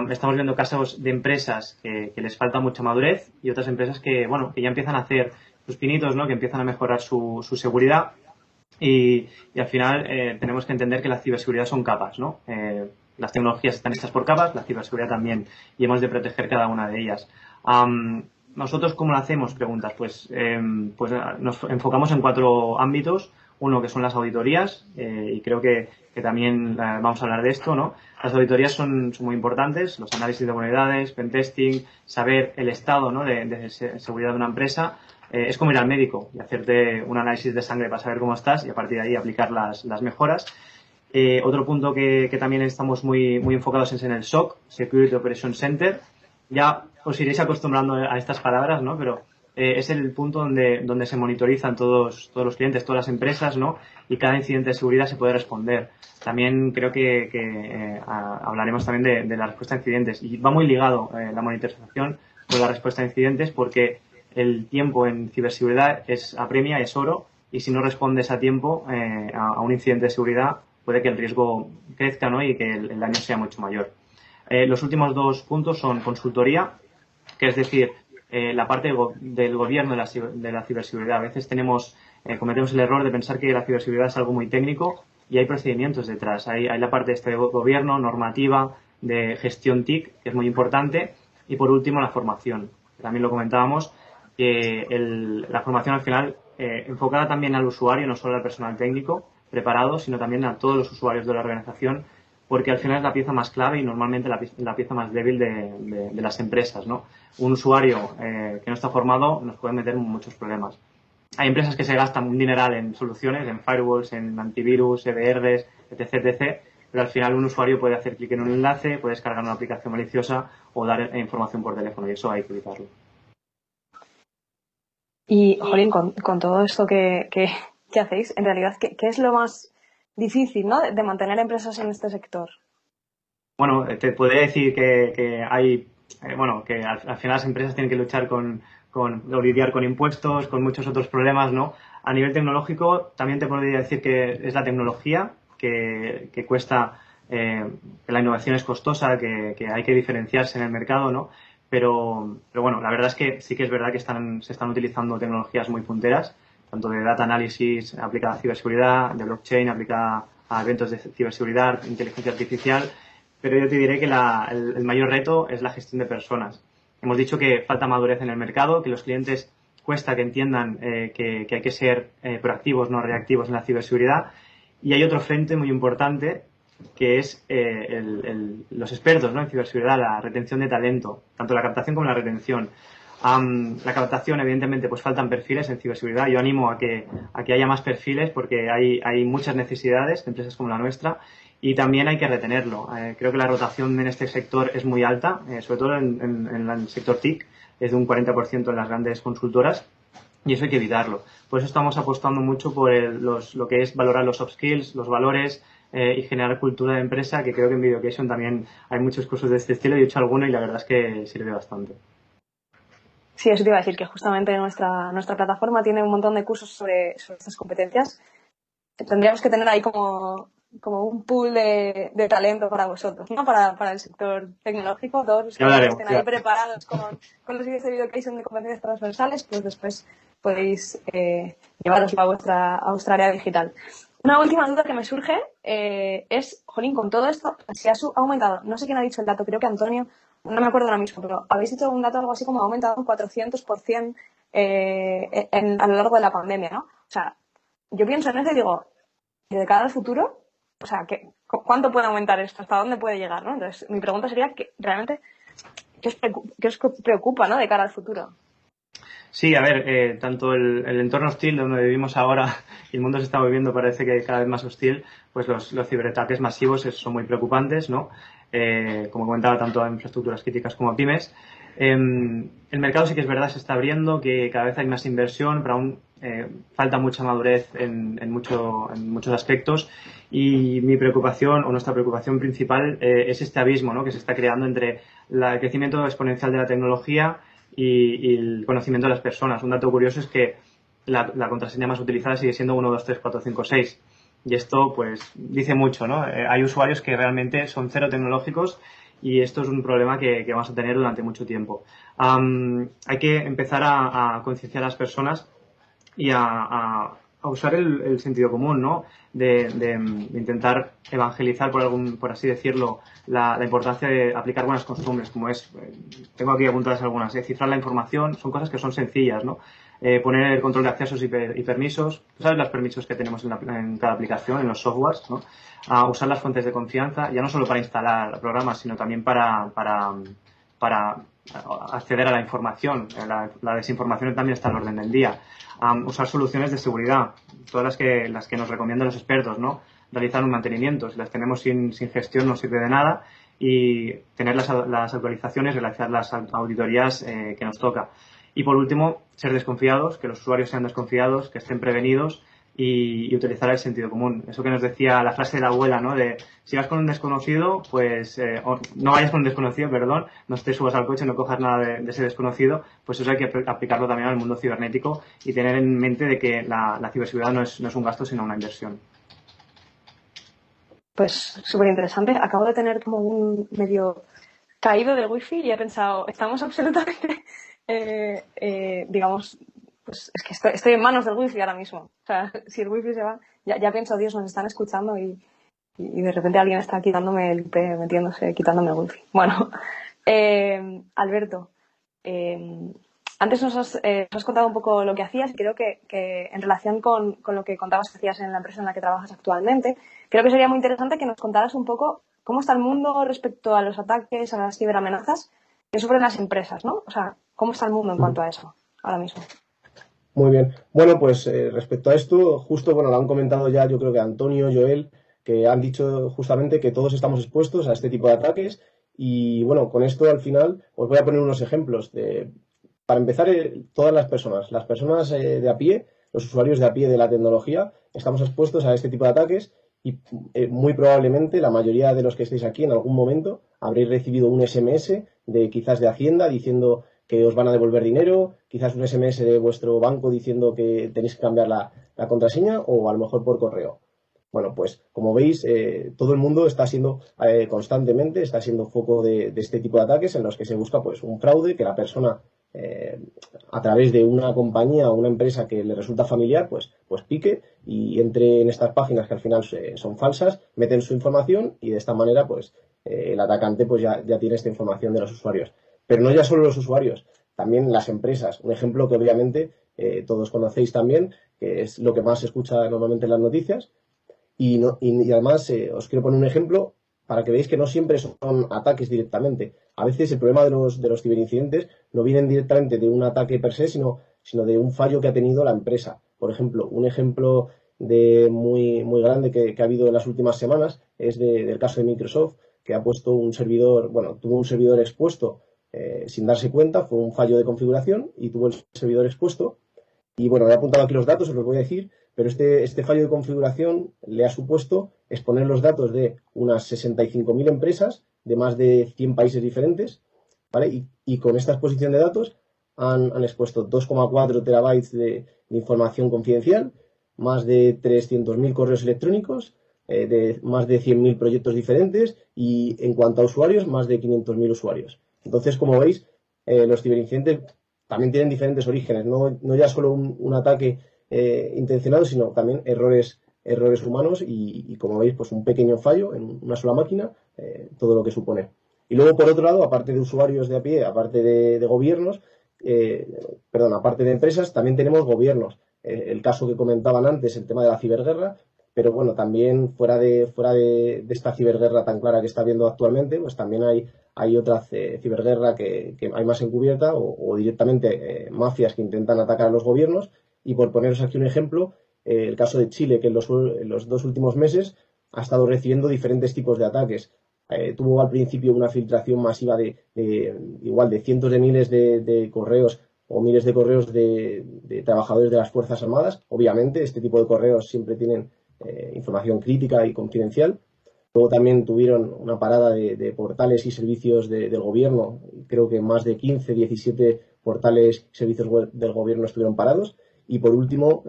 Estamos viendo casos de empresas que les falta mucha madurez y otras empresas que ya empiezan a hacer sus pinitos, ¿no?, que empiezan a mejorar su seguridad y al final tenemos que entender que la ciberseguridad son capas, ¿no? Las tecnologías están hechas por capas, la ciberseguridad también, y hemos de proteger cada una de ellas. ¿Nosotros cómo lo hacemos? Preguntas. Pues nos enfocamos en 4 ámbitos. Uno, que son las auditorías, y creo que también vamos a hablar de esto, ¿no? Las auditorías son muy importantes, los análisis de vulnerabilidades, pentesting, saber el estado, ¿no?, de seguridad de una empresa. Es como ir al médico y hacerte un análisis de sangre para saber cómo estás y a partir de ahí aplicar las mejoras. Otro punto que también estamos muy enfocados es en el SOC, Security Operations Center. Ya os iréis acostumbrando a estas palabras, ¿no?, pero es el punto donde se monitorizan todos los clientes, todas las empresas, ¿no?, y cada incidente de seguridad se puede responder. También creo que hablaremos también de la respuesta a incidentes, y va muy ligado la monitorización con la respuesta a incidentes, porque el tiempo en ciberseguridad apremia, es oro, y si no respondes a tiempo a un incidente de seguridad, puede que el riesgo crezca, ¿no?, y que el daño sea mucho mayor. Los últimos 2 puntos son consultoría, que es decir, la parte del gobierno de la ciberseguridad. A veces cometemos el error de pensar que la ciberseguridad es algo muy técnico y hay procedimientos detrás. Hay la parte de gobierno, normativa, de gestión TIC, que es muy importante, y por último la formación. También lo comentábamos, que la formación al final enfocada también al usuario, no solo al personal técnico preparado, sino también a todos los usuarios de la organización, porque al final es la pieza más clave y normalmente la pieza más débil de las empresas, ¿no? Un usuario que no está formado nos puede meter en muchos problemas. Hay empresas que se gastan un dineral en soluciones, en firewalls, en antivirus, EDRs, etc., pero al final un usuario puede hacer clic en un enlace, puede descargar una aplicación maliciosa o dar información por teléfono, y eso hay que evitarlo. Y, Jolín, con todo esto que hacéis, en realidad, ¿qué es lo más difícil, ¿no?, de mantener empresas en este sector? Bueno, te podría decir que hay, que al final las empresas tienen que luchar o lidiar con impuestos, con muchos otros problemas, ¿no? A nivel tecnológico, también te podría decir que es la tecnología que cuesta, que la innovación es costosa, que hay que diferenciarse en el mercado, ¿no? Pero bueno, la verdad es que sí que es verdad que se están utilizando tecnologías muy punteras, tanto de data analysis aplicada a ciberseguridad, de blockchain aplicada a eventos de ciberseguridad, inteligencia artificial, pero yo te diré que el mayor reto es la gestión de personas. Hemos dicho que falta madurez en el mercado, que los clientes cuesta que entiendan que hay que ser proactivos, no reactivos en la ciberseguridad, y hay otro frente muy importante que es los expertos, ¿no?, en ciberseguridad, la retención de talento, tanto la captación como la retención. La captación, evidentemente, pues faltan perfiles en ciberseguridad. Yo animo a que haya más perfiles porque hay muchas necesidades de empresas como la nuestra y también hay que retenerlo. Creo que la rotación en este sector es muy alta, sobre todo en el sector TIC, es de un 40% en las grandes consultoras y eso hay que evitarlo. Por eso estamos apostando mucho por lo que es valorar los soft skills, los valores, y generar cultura de empresa, que creo que en Videocation también hay muchos cursos de este estilo. Yo he hecho alguno y la verdad es que sirve bastante. Sí, eso te iba a decir, que justamente nuestra plataforma tiene un montón de cursos sobre estas competencias. Tendríamos que tener ahí como un pool de talento para vosotros, ¿no? Para el sector tecnológico, todos los que estén ahí preparados con los vídeos de Videocation de competencias transversales, pues después podéis llevaroslo a vuestra área digital. Una última duda que me surge es, Jolín, con todo esto, si ha aumentado, no sé quién ha dicho el dato, creo que Antonio, no me acuerdo ahora mismo, pero habéis dicho un dato algo así como ha aumentado un 400% a lo largo de la pandemia, ¿no? O sea, yo pienso en eso y digo, de cara al futuro, o sea, ¿cuánto puede aumentar esto? ¿Hasta dónde puede llegar, no? Entonces, mi pregunta sería que realmente, qué os preocupa, ¿no?, de cara al futuro? Sí, a ver, tanto el entorno hostil donde vivimos ahora y el mundo se está moviendo parece que cada vez más hostil, pues los ciberataques masivos son muy preocupantes, ¿no? Como comentaba, tanto a infraestructuras críticas como a pymes. El mercado sí que es verdad, se está abriendo, que cada vez hay más inversión, pero aún falta mucha madurez en muchos aspectos, y mi preocupación o nuestra preocupación principal es este abismo, ¿no?, que se está creando entre el crecimiento exponencial de la tecnología y el conocimiento de las personas. Un dato curioso es que la contraseña más utilizada sigue siendo 1, 2, 3, 4, 5, 6. Y esto, pues, dice mucho, ¿no? Hay usuarios que realmente son cero tecnológicos y esto es un problema que vamos a tener durante mucho tiempo. Hay que empezar a concienciar a las personas y a usar el sentido común, ¿no? De intentar evangelizar, por así decirlo, la importancia de aplicar buenas costumbres, como es, tengo aquí apuntadas algunas, cifrar la información, son cosas que son sencillas, ¿no? Poner el control de accesos y permisos, tú sabes los permisos que tenemos en cada aplicación, en los softwares, ¿no? Usar las fuentes de confianza, ya no solo para instalar programas, sino también para acceder a la información. La desinformación también está al orden del día. Usar soluciones de seguridad, todas las que nos recomiendan los expertos, ¿no? Realizar un mantenimiento. Si las tenemos sin gestión no sirve de nada, y tener las actualizaciones, realizar las auditorías que nos toca. Y por último, ser desconfiados, que los usuarios sean desconfiados, que estén prevenidos y utilizar el sentido común. Eso que nos decía la frase de la abuela, ¿no? De si vas con un desconocido, pues no vayas con un desconocido, perdón, no te subas al coche, no cojas nada de ese desconocido, pues eso hay que aplicarlo también al mundo cibernético y tener en mente de que la ciberseguridad no es un gasto, sino una inversión. Pues súper interesante. Acabo de tener como un medio caído de wifi y he pensado, estamos absolutamente, digamos, pues es que estoy en manos del wifi ahora mismo. O sea, si el wifi se va, ya pienso, Dios, nos están escuchando y de repente alguien está quitándome el IP, metiéndose, quitándome el wifi. Bueno, Alberto, antes nos has contado un poco lo que hacías y creo que en relación con lo que contabas que hacías en la empresa en la que trabajas actualmente, creo que sería muy interesante que nos contaras un poco cómo está el mundo respecto a los ataques, a las ciberamenazas que sufren las empresas, ¿no? O sea, ¿cómo está el mundo en cuanto a eso ahora mismo? Muy bien. Bueno, pues respecto a esto, justo, bueno, lo han comentado ya, yo creo que Antonio, Joel, que han dicho justamente que todos estamos expuestos a este tipo de ataques. Y bueno, con esto al final os voy a poner unos ejemplos. Para empezar, todas las personas de a pie, los usuarios de a pie de la tecnología, estamos expuestos a este tipo de ataques y muy probablemente la mayoría de los que estéis aquí en algún momento habréis recibido un SMS quizás de Hacienda diciendo que os van a devolver dinero, quizás un SMS de vuestro banco diciendo que tenéis que cambiar la contraseña, o a lo mejor por correo. Bueno, pues como veis, todo el mundo está siendo constantemente, está siendo foco de este tipo de ataques en los que se busca pues un fraude, que la persona a través de una compañía o una empresa que le resulta familiar, pues pique y entre en estas páginas que al final son falsas, meten su información y de esta manera pues el atacante pues ya tiene esta información de los usuarios. Pero no ya solo los usuarios, también las empresas. Un ejemplo que obviamente todos conocéis también, que es lo que más se escucha normalmente en las noticias. Y además os quiero poner un ejemplo para que veáis que no siempre son ataques directamente. A veces el problema de los ciberincidentes no vienen directamente de un ataque per se, sino de un fallo que ha tenido la empresa. Por ejemplo, un ejemplo muy, muy grande que ha habido en las últimas semanas es del caso de Microsoft, que ha puesto un servidor, bueno, tuvo un servidor expuesto sin darse cuenta, fue un fallo de configuración y tuvo el servidor expuesto. Y bueno, he apuntado aquí los datos, os los voy a decir, pero este fallo de configuración le ha supuesto exponer los datos de unas 65.000 empresas de más de 100 países diferentes, ¿vale? Y con esta exposición de datos han expuesto 2,4 terabytes de información confidencial, más de 300.000 correos electrónicos, de más de 100.000 proyectos diferentes y en cuanto a usuarios, más de 500.000 usuarios. Entonces, como veis, los ciberincidentes también tienen diferentes orígenes, no ya solo un ataque intencionado, sino también errores humanos y como veis, pues un pequeño fallo en una sola máquina, todo lo que supone. Y luego, por otro lado, aparte de usuarios de a pie, aparte de gobiernos, aparte de empresas, también tenemos gobiernos. El caso que comentaban antes, el tema de la ciberguerra, pero bueno, también fuera de esta ciberguerra tan clara que está habiendo actualmente, pues también hay otra ciberguerra que hay más encubierta o directamente mafias que intentan atacar a los gobiernos. Y por poneros aquí un ejemplo, el caso de Chile, que en los 2 últimos meses ha estado recibiendo diferentes tipos de ataques. Tuvo al principio una filtración masiva igual de cientos de miles de correos o miles de correos de trabajadores de las Fuerzas Armadas. Obviamente, este tipo de correos siempre tienen información crítica y confidencial. Luego también tuvieron una parada de portales y servicios del gobierno. Creo que más de 15, 17 portales y servicios web del gobierno estuvieron parados. Y por último,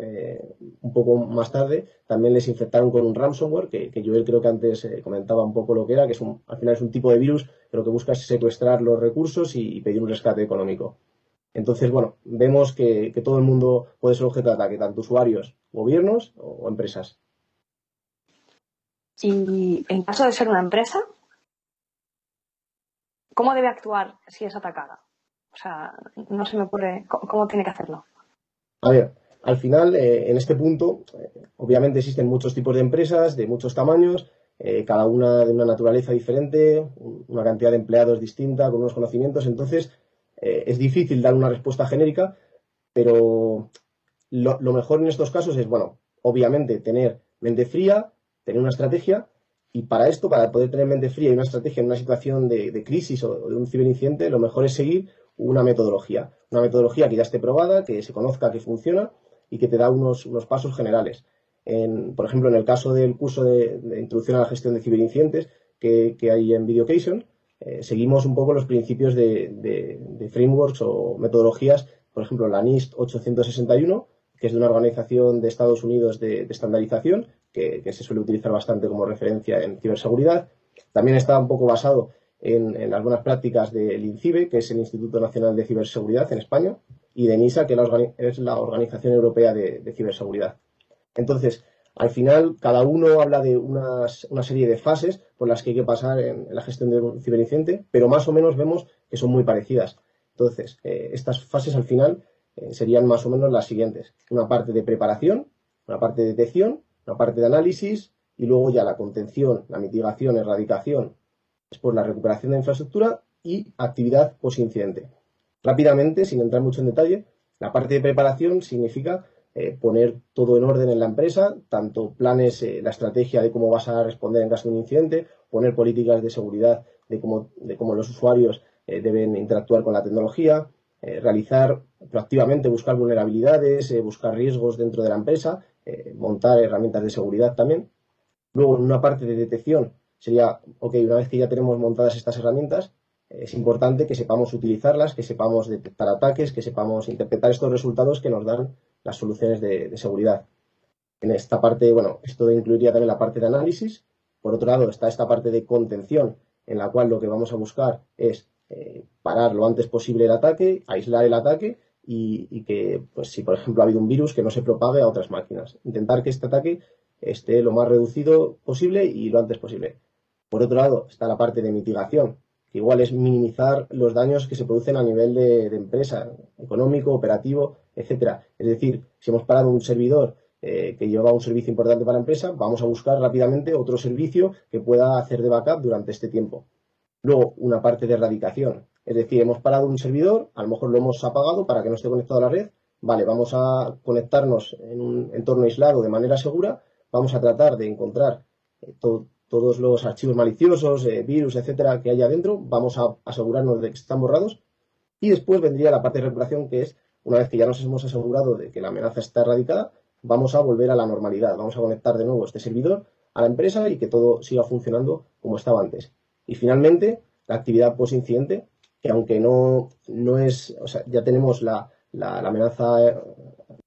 un poco más tarde, también les infectaron con un ransomware, que Joel creo que antes comentaba un poco lo que era, que al final es un tipo de virus que lo que busca es secuestrar los recursos y pedir un rescate económico. Entonces, bueno, vemos que todo el mundo puede ser objeto de ataque, tanto usuarios, gobiernos o empresas. Y en caso de ser una empresa, ¿cómo debe actuar si es atacada? O sea, no se me ocurre cómo tiene que hacerlo. A ver, al final, en este punto, obviamente existen muchos tipos de empresas, de muchos tamaños, cada una de una naturaleza diferente, una cantidad de empleados distinta, con unos conocimientos. Entonces, es difícil dar una respuesta genérica, pero lo mejor en estos casos es, bueno, obviamente tener mente fría, tener una estrategia, y para esto, para poder tener mente fría y una estrategia en una situación de crisis o de un ciberincidente, lo mejor es seguir una metodología que ya esté probada, que se conozca que funciona y que te da unos pasos generales. Por ejemplo, en el caso del curso de Introducción a la Gestión de Ciberincidentes que hay en Videocation, seguimos un poco los principios de frameworks o metodologías, por ejemplo, la NIST 861, que es de una organización de Estados Unidos de estandarización, que se suele utilizar bastante como referencia en ciberseguridad. También está un poco basado en algunas prácticas del INCIBE, que es el Instituto Nacional de Ciberseguridad en España, y de NISA, que es la Organización Europea de Ciberseguridad. Entonces, al final, cada uno habla de una serie de fases por las que hay que pasar en la gestión de un ciberincidente, pero más o menos vemos que son muy parecidas. Entonces, estas fases al final serían más o menos las siguientes. Una parte de preparación, una parte de detección, una parte de análisis y luego ya la contención, la mitigación, erradicación, después la recuperación de infraestructura y actividad post-incidente. Rápidamente, sin entrar mucho en detalle, la parte de preparación significa poner todo en orden en la empresa, tanto planes, la estrategia de cómo vas a responder en caso de un incidente, poner políticas de seguridad de cómo los usuarios deben interactuar con la tecnología, realizar proactivamente, buscar vulnerabilidades, buscar riesgos dentro de la empresa, montar herramientas de seguridad también. Luego, en una parte de detección sería, una vez que ya tenemos montadas estas herramientas, es importante que sepamos utilizarlas, que sepamos detectar ataques, que sepamos interpretar estos resultados que nos dan las soluciones de seguridad. En esta parte, esto incluiría también la parte de análisis. Por otro lado, está esta parte de contención, en la cual lo que vamos a buscar es parar lo antes posible el ataque, aislar el ataque y que, pues si por ejemplo ha habido un virus, que no se propague a otras máquinas. Intentar que este ataque esté lo más reducido posible y lo antes posible. Por otro lado, está la parte de mitigación, que igual es minimizar los daños que se producen a nivel de empresa, económico, operativo, etcétera. Es decir, si hemos parado un servidor que lleva un servicio importante para la empresa, vamos a buscar rápidamente otro servicio que pueda hacer de backup durante este tiempo. Luego, una parte de erradicación. Es decir, hemos parado un servidor, a lo mejor lo hemos apagado para que no esté conectado a la red. Vale, vamos a conectarnos en un entorno aislado de manera segura. Vamos a tratar de encontrar todos los archivos maliciosos, virus, etcétera, que haya dentro. Vamos a asegurarnos de que están borrados. Y después vendría la parte de recuperación, que es, una vez que ya nos hemos asegurado de que la amenaza está erradicada, vamos a volver a la normalidad. Vamos a conectar de nuevo este servidor a la empresa y que todo siga funcionando como estaba antes. Y finalmente, la actividad post-incidente, que aunque no es, ya tenemos la amenaza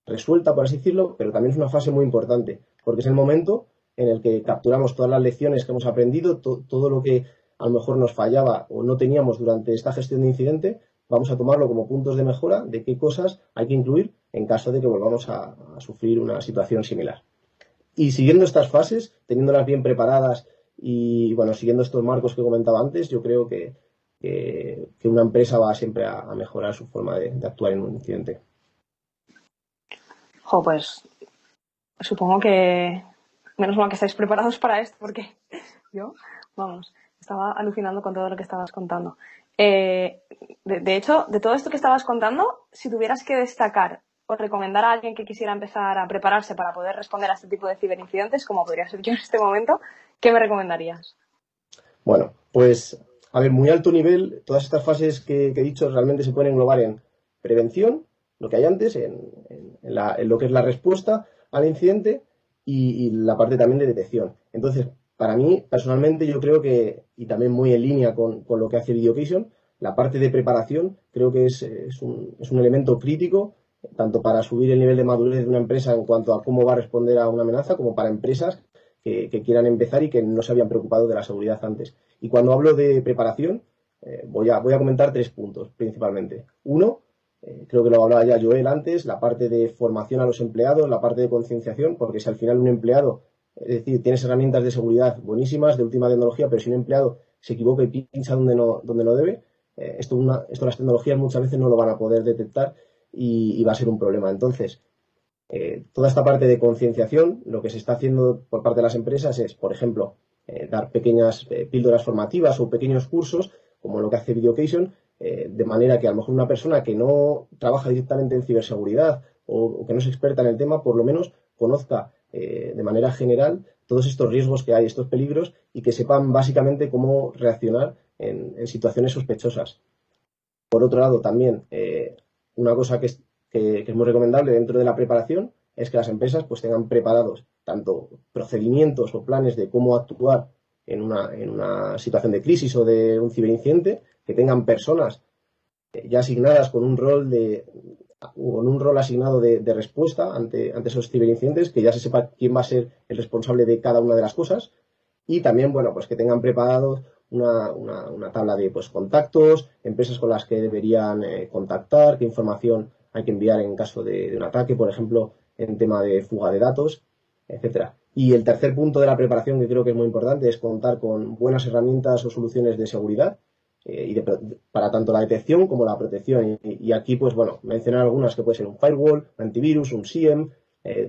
resuelta, por así decirlo, pero también es una fase muy importante, porque es el momento en el que capturamos todas las lecciones que hemos aprendido, todo lo que a lo mejor nos fallaba o no teníamos durante esta gestión de incidente, vamos a tomarlo como puntos de mejora de qué cosas hay que incluir en caso de que volvamos a sufrir una situación similar. Y siguiendo estas fases, teniéndolas bien preparadas y siguiendo estos marcos que comentaba antes, yo creo que una empresa va siempre a mejorar su forma de actuar en un incidente. Pues supongo que menos mal que estáis preparados para esto, porque yo, vamos, estaba alucinando con todo lo que estabas contando. De hecho, de todo esto que estabas contando, si tuvieras que destacar o recomendar a alguien que quisiera empezar a prepararse para poder responder a este tipo de ciberincidentes, como podría ser yo en este momento, ¿qué me recomendarías? Bueno, pues, a ver, muy alto nivel, todas estas fases que he dicho realmente se pueden englobar en prevención, lo que hay antes, en lo que es la respuesta al incidente y la parte también de detección. Entonces, para mí, personalmente, yo creo que, y también muy en línea con lo que hace Videocation, la parte de preparación creo que es un elemento crítico, tanto para subir el nivel de madurez de una empresa en cuanto a cómo va a responder a una amenaza, como para empresas que quieran empezar y que no se habían preocupado de la seguridad antes. Y cuando hablo de preparación, voy a comentar 3 puntos principalmente. Uno, creo que lo hablaba ya Joel antes, la parte de formación a los empleados, la parte de concienciación, porque si al final un empleado, es decir, tienes herramientas de seguridad buenísimas, de última tecnología, pero si un empleado se equivoca y pincha donde no debe, esto las tecnologías muchas veces no lo van a poder detectar y va a ser un problema. Entonces, toda esta parte de concienciación, lo que se está haciendo por parte de las empresas es, por ejemplo, dar pequeñas píldoras formativas o pequeños cursos, como lo que hace Videocation, de manera que a lo mejor una persona que no trabaja directamente en ciberseguridad o que no es experta en el tema, por lo menos conozca de manera general todos estos riesgos que hay, estos peligros, y que sepan básicamente cómo reaccionar en situaciones sospechosas. Por otro lado, también una cosa que es muy recomendable dentro de la preparación es que las empresas pues tengan preparados tanto procedimientos o planes de cómo actuar en una situación de crisis o de un ciberincidente, que tengan personas ya asignadas con un rol asignado de respuesta ante esos ciberincidentes, que ya se sepa quién va a ser el responsable de cada una de las cosas, y también, bueno, pues que tengan preparados una tabla de pues, contactos, empresas con las que deberían contactar, qué información hay que enviar en caso de un ataque, por ejemplo, en tema de fuga de datos, etcétera. Y el tercer punto de la preparación, que creo que es muy importante, es contar con buenas herramientas o soluciones de seguridad para tanto la detección como la protección. Y aquí, pues bueno, mencionar algunas que puede ser un firewall, un antivirus, un SIEM,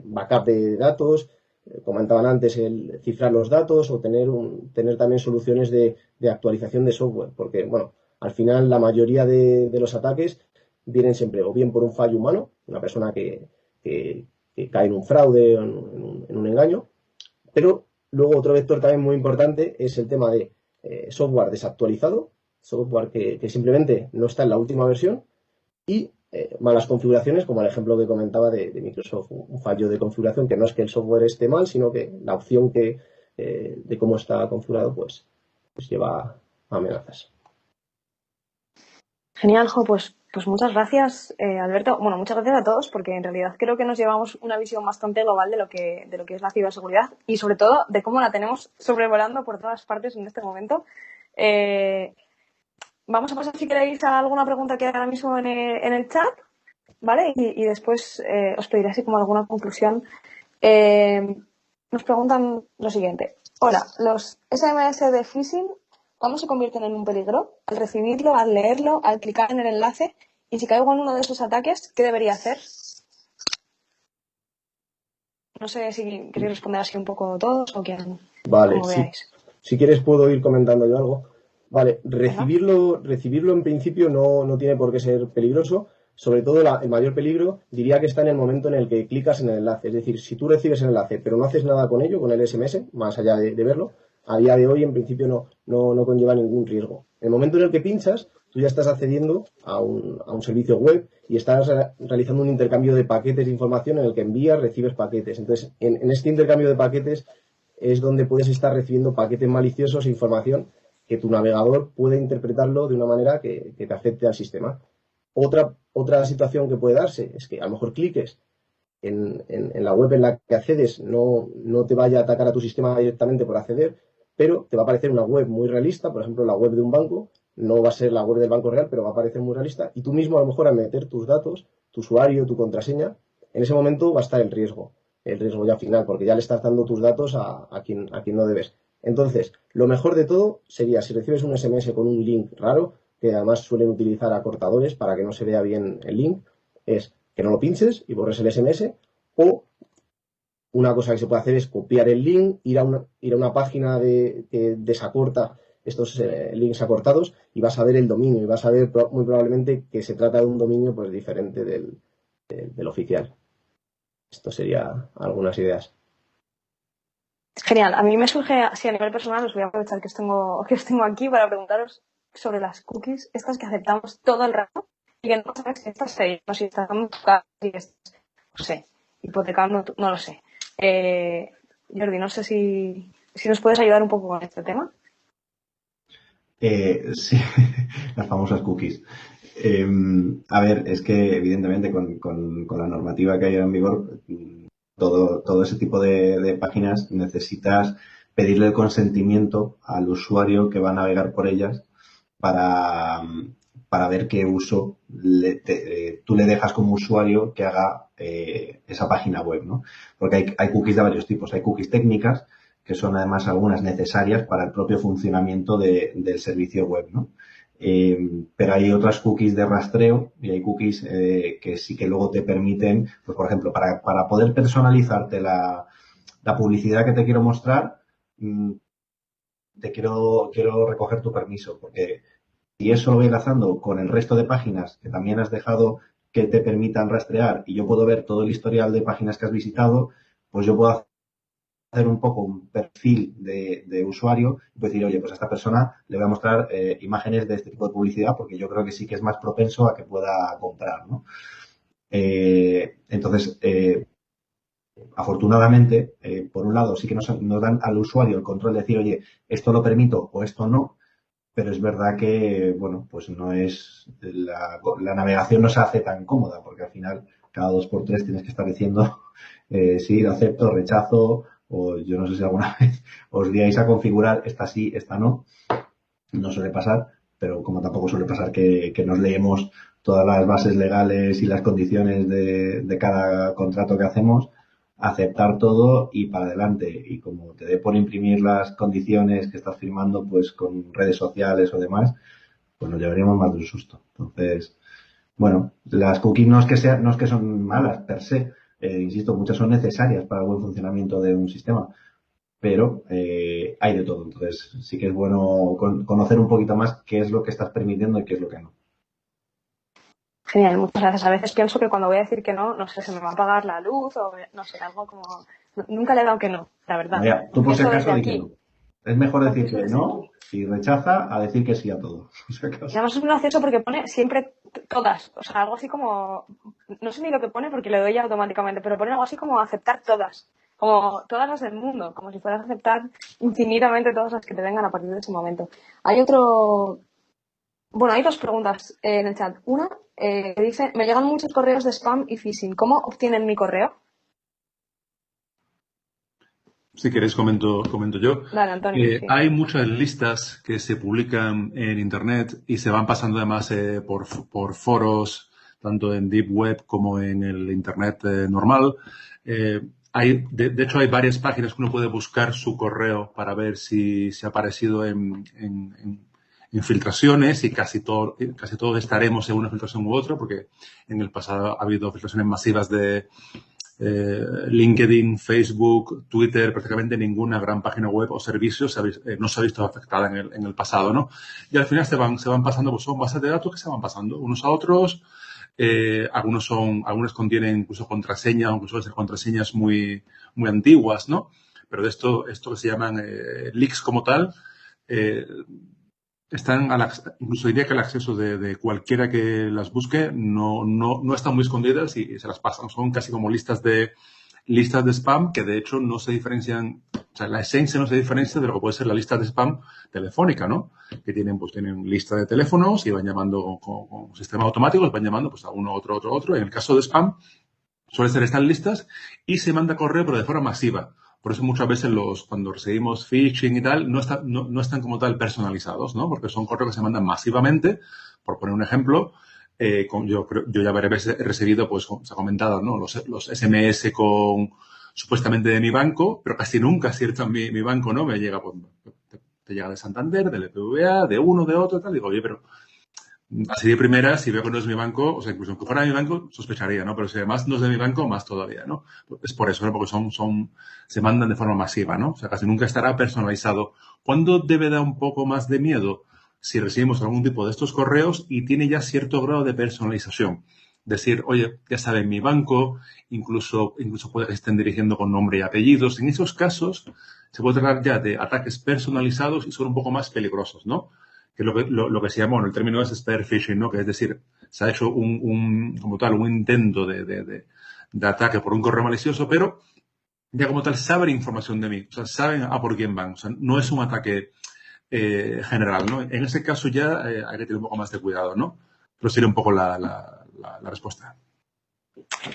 backup de datos. Comentaban antes el cifrar los datos o tener también soluciones de actualización de software, porque, bueno, al final la mayoría de los ataques vienen siempre o bien por un fallo humano, una persona que cae en un fraude o en un engaño, pero luego otro vector también muy importante es el tema de software desactualizado, software que simplemente no está en la última versión, y malas configuraciones, como el ejemplo que comentaba de Microsoft, un fallo de configuración que no es que el software esté mal, sino que la opción de cómo está configurado pues lleva a amenazas. Genial, Jo, pues muchas gracias, Alberto. Bueno, muchas gracias a todos, porque en realidad creo que nos llevamos una visión bastante global de lo que es la ciberseguridad y sobre todo de cómo la tenemos sobrevolando por todas partes en este momento. Vamos a pasar, si queréis, a alguna pregunta que hay ahora mismo en el chat, ¿vale? Y después os pediré así como alguna conclusión. Nos preguntan lo siguiente. Hola, ¿los SMS de phishing cuándo se convierten en un peligro? ¿Al recibirlo, al leerlo, al clicar en el enlace? Y si caigo en uno de esos ataques, ¿qué debería hacer? No sé si queréis responder así un poco todos o quién. Vale, como veáis. Si quieres puedo ir comentando yo algo. Vale, recibirlo en principio no tiene por qué ser peligroso. Sobre todo el mayor peligro diría que está en el momento en el que clicas en el enlace. Es decir, si tú recibes el enlace pero no haces nada con ello, con el SMS, más allá de verlo, a día de hoy en principio no conlleva ningún riesgo. En el momento en el que pinchas, tú ya estás accediendo a un servicio web y estás realizando un intercambio de paquetes de información en el que envías, recibes paquetes. Entonces, en este intercambio de paquetes es donde puedes estar recibiendo paquetes maliciosos e información que tu navegador puede interpretarlo de una manera que te afecte al sistema. Otra situación que puede darse es que a lo mejor cliques en la web en la que accedes, no te vaya a atacar a tu sistema directamente por acceder, pero te va a aparecer una web muy realista, por ejemplo, la web de un banco, no va a ser la web del banco real, pero va a aparecer muy realista, y tú mismo a lo mejor al meter tus datos, tu usuario, tu contraseña, en ese momento va a estar el riesgo ya final, porque ya le estás dando tus datos a quien no debes. Entonces, lo mejor de todo sería, si recibes un SMS con un link raro, que además suelen utilizar acortadores para que no se vea bien el link, es que no lo pinches y borres el SMS, o una cosa que se puede hacer es copiar el link, ir a una página que desacorta estos links acortados y vas a ver el dominio y vas a ver muy probablemente que se trata de un dominio pues diferente del oficial. Esto sería algunas ideas. Genial. A mí me surge, así a nivel personal, os voy a aprovechar que os tengo aquí para preguntaros sobre las cookies, estas que aceptamos todo el rato y que no sabes si estás no si estás dando tu casa, si estás, no sé, hipotecando, no lo sé. Jordi, no sé si nos puedes ayudar un poco con este tema. Sí, las famosas cookies. A ver, es que evidentemente con la normativa que hay en vigor, todo ese tipo de páginas necesitas pedirle el consentimiento al usuario que va a navegar por ellas para ver qué uso tú le dejas como usuario que haga esa página web, ¿no? Porque hay cookies de varios tipos. Hay cookies técnicas, que son además algunas necesarias para el propio funcionamiento del servicio web, ¿no? Pero hay otras cookies de rastreo y hay cookies que sí que luego te permiten, pues por ejemplo, para poder personalizarte la publicidad que te quiero mostrar, quiero recoger tu permiso, porque si eso lo voy enlazando con el resto de páginas que también has dejado que te permitan rastrear y yo puedo ver todo el historial de páginas que has visitado, pues yo puedo hacer un poco un perfil de usuario y puedo decir, oye, pues a esta persona le voy a mostrar imágenes de este tipo de publicidad porque yo creo que sí que es más propenso a que pueda comprar, ¿no? Entonces, afortunadamente, por un lado, sí que nos dan al usuario el control de decir, oye, esto lo permito o esto no, pero es verdad que, bueno, pues no es, la navegación no se hace tan cómoda, porque al final cada 2x3 tienes que estar diciendo sí, acepto, rechazo, o yo no sé si alguna vez os liáis a configurar esta sí, esta no. No suele pasar, pero como tampoco suele pasar que nos leemos todas las bases legales y las condiciones de cada contrato que hacemos, aceptar todo y para adelante. Y como te dé por imprimir las condiciones que estás firmando, pues con redes sociales o demás, pues nos llevaríamos más de un susto. Entonces, bueno, las cookies no es que son malas per se, insisto, muchas son necesarias para el buen funcionamiento de un sistema, pero hay de todo. Entonces, sí que es bueno conocer un poquito más qué es lo que estás permitiendo y qué es lo que no. Genial, muchas gracias. A veces pienso que cuando voy a decir que no, no sé, se me va a apagar la luz o no sé, algo como... Nunca le he dado que no, la verdad. Mira, tú por si Pienso acaso desde di que aquí. no. Es mejor decir Pienso que desde no aquí. y rechaza a decir que sí a todo. Por si acaso. Y además es muy gracioso porque pone siempre todas. O sea, algo así como... No sé ni lo que pone porque le doy ya automáticamente, pero pone algo así como aceptar todas. Como todas las del mundo. Como si fueras a aceptar infinitamente todas las que te vengan a partir de ese momento. Hay otro... Bueno, hay dos preguntas en el chat. Una que dice, me llegan muchos correos de spam y phishing. ¿Cómo obtienen mi correo? Si queréis, comento yo. Dale, Antonio. Sí. Hay muchas listas que se publican en Internet y se van pasando además por foros, tanto en Deep Web como en el Internet normal. De hecho, hay varias páginas que uno puede buscar su correo para ver si ha aparecido en filtraciones y casi todos estaremos en una filtración u otra, porque en el pasado ha habido filtraciones masivas de LinkedIn, Facebook, Twitter, prácticamente ninguna gran página web o servicio no se ha visto afectada en el pasado, ¿no? Y al final se van pasando, pues son bases de datos que se van pasando unos a otros. Algunos contienen incluso contraseñas, aunque suelen ser contraseñas muy, muy antiguas, ¿no? Pero de esto que se llaman leaks como tal, están incluso diría que el acceso de cualquiera que las busque no están muy escondidas y se las pasan. Son casi como listas de spam que de hecho no se diferencian, o sea, la esencia no se diferencia de lo que puede ser la lista de spam telefónica, ¿no? Que tienen lista de teléfonos y van llamando con sistema automático, van llamando pues a uno, otro. En el caso de spam suele ser estas listas y se manda correo pero de forma masiva. Por eso muchas veces cuando recibimos phishing y tal, no están como tal personalizados, ¿no? Porque son correos que se mandan masivamente. Por poner un ejemplo, yo ya varias veces he recibido, pues, se ha comentado, ¿no? Los SMS supuestamente de mi banco, pero casi nunca aciertan mi banco, ¿no? Me llega, pues, te llega de Santander, del BBVA, de uno, de otro, tal. Digo, oye, pero así de primera, si veo que no es mi banco, o sea, incluso aunque fuera de mi banco, sospecharía, ¿no? Pero si además no es de mi banco, más todavía, ¿no? Es por eso, ¿no? Porque se mandan de forma masiva, ¿no? O sea, casi nunca estará personalizado. ¿Cuándo debe dar un poco más de miedo? Si recibimos algún tipo de estos correos y tiene ya cierto grado de personalización. Decir, oye, ya saben mi banco, incluso puede que estén dirigiendo con nombre y apellidos. En esos casos se puede tratar ya de ataques personalizados y son un poco más peligrosos, ¿no? Que lo que se llama, bueno, el término es spear phishing, ¿no? Que es decir, se ha hecho como tal, un intento de ataque por un correo malicioso, pero ya como tal saben información de mí, o sea, saben a por quién van, o sea, no es un ataque general, ¿no? En ese caso ya hay que tener un poco más de cuidado, ¿no? Pero sería un poco la respuesta.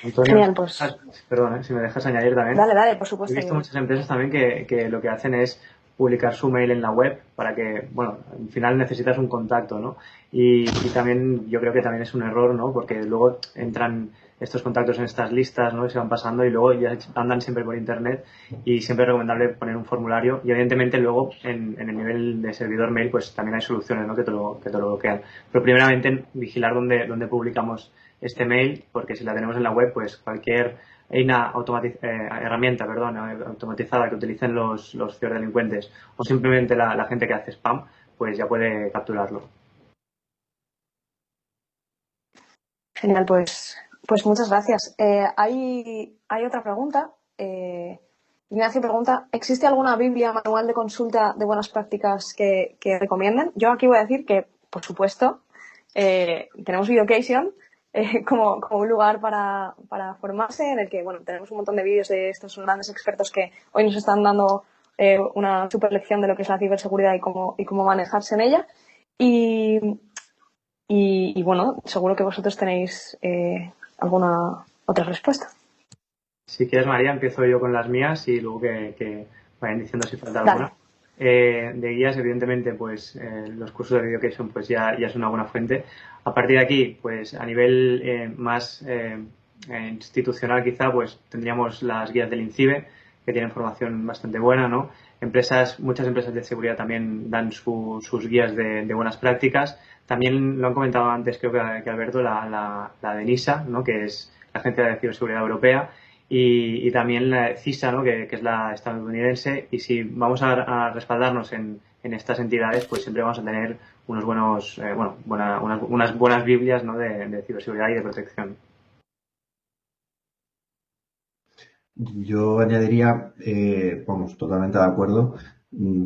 Antonio, Genial, pues. perdón, si me dejas añadir también. Dale, por supuesto. He visto muchas empresas también que lo que hacen es publicar su mail en la web para que, bueno, al final necesitas un contacto, ¿no? Y también yo creo que también es un error, ¿no? Porque luego entran estos contactos en estas listas, ¿no? Y se van pasando y luego ya andan siempre por internet y siempre es recomendable poner un formulario y evidentemente luego en el nivel de servidor mail pues también hay soluciones, ¿no? Que te lo bloquean. Pero primeramente vigilar dónde publicamos este mail, porque si la tenemos en la web, pues cualquier herramienta automatizada que utilicen los ciberdelincuentes o simplemente la gente que hace spam, pues ya puede capturarlo. Genial, pues muchas gracias. Hay otra pregunta. Ignacio pregunta, ¿existe alguna Biblia, manual de consulta de buenas prácticas que recomienden? Yo aquí voy a decir que, por supuesto, tenemos Videocation como un lugar para formarse, en el que, bueno, tenemos un montón de vídeos de estos grandes expertos que hoy nos están dando una super lección de lo que es la ciberseguridad y cómo manejarse en ella. Y bueno, seguro que vosotros tenéis alguna otra respuesta. Si quieres, María, empiezo yo con las mías y luego que vayan diciendo si falta alguna. De guías, evidentemente, pues los cursos de Videocation pues ya es una buena fuente. A partir de aquí, pues a nivel más institucional quizá, pues tendríamos las guías del INCIBE, que tienen formación bastante buena, ¿no? Muchas empresas de seguridad también dan sus guías de buenas prácticas. También lo han comentado antes, creo que Alberto, la de NISA, ¿no? Que es la Agencia de Ciberseguridad Europea. Y también la CISA, ¿no? que es la estadounidense, y si vamos a respaldarnos en estas entidades, pues siempre vamos a tener unos unas buenas Biblias, ¿no? de ciberseguridad y de protección. Yo añadiría, vamos, totalmente de acuerdo.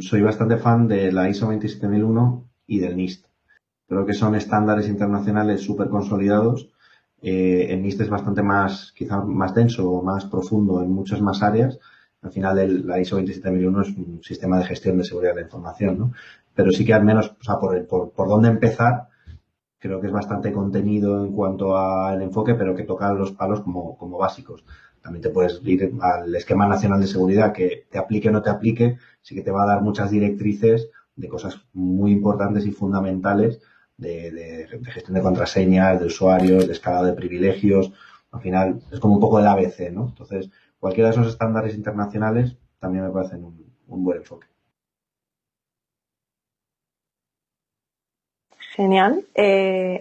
Soy bastante fan de la ISO 27001 y del NIST. Creo que son estándares internacionales súper consolidados. El NIST es bastante quizá más denso, más profundo en muchas más áreas. Al final la ISO 27001 es un sistema de gestión de seguridad de la información, ¿no? Pero sí que al menos, o sea, por dónde empezar, creo que es bastante contenido en cuanto al enfoque, pero que toca los palos como básicos. También te puedes ir al esquema nacional de seguridad, que te aplique o no te aplique, sí que te va a dar muchas directrices de cosas muy importantes y fundamentales de gestión de contraseñas, de usuarios, de escalado de privilegios. Al final es como un poco el ABC, ¿no? Entonces, cualquiera de esos estándares internacionales también me parecen un buen enfoque. Genial.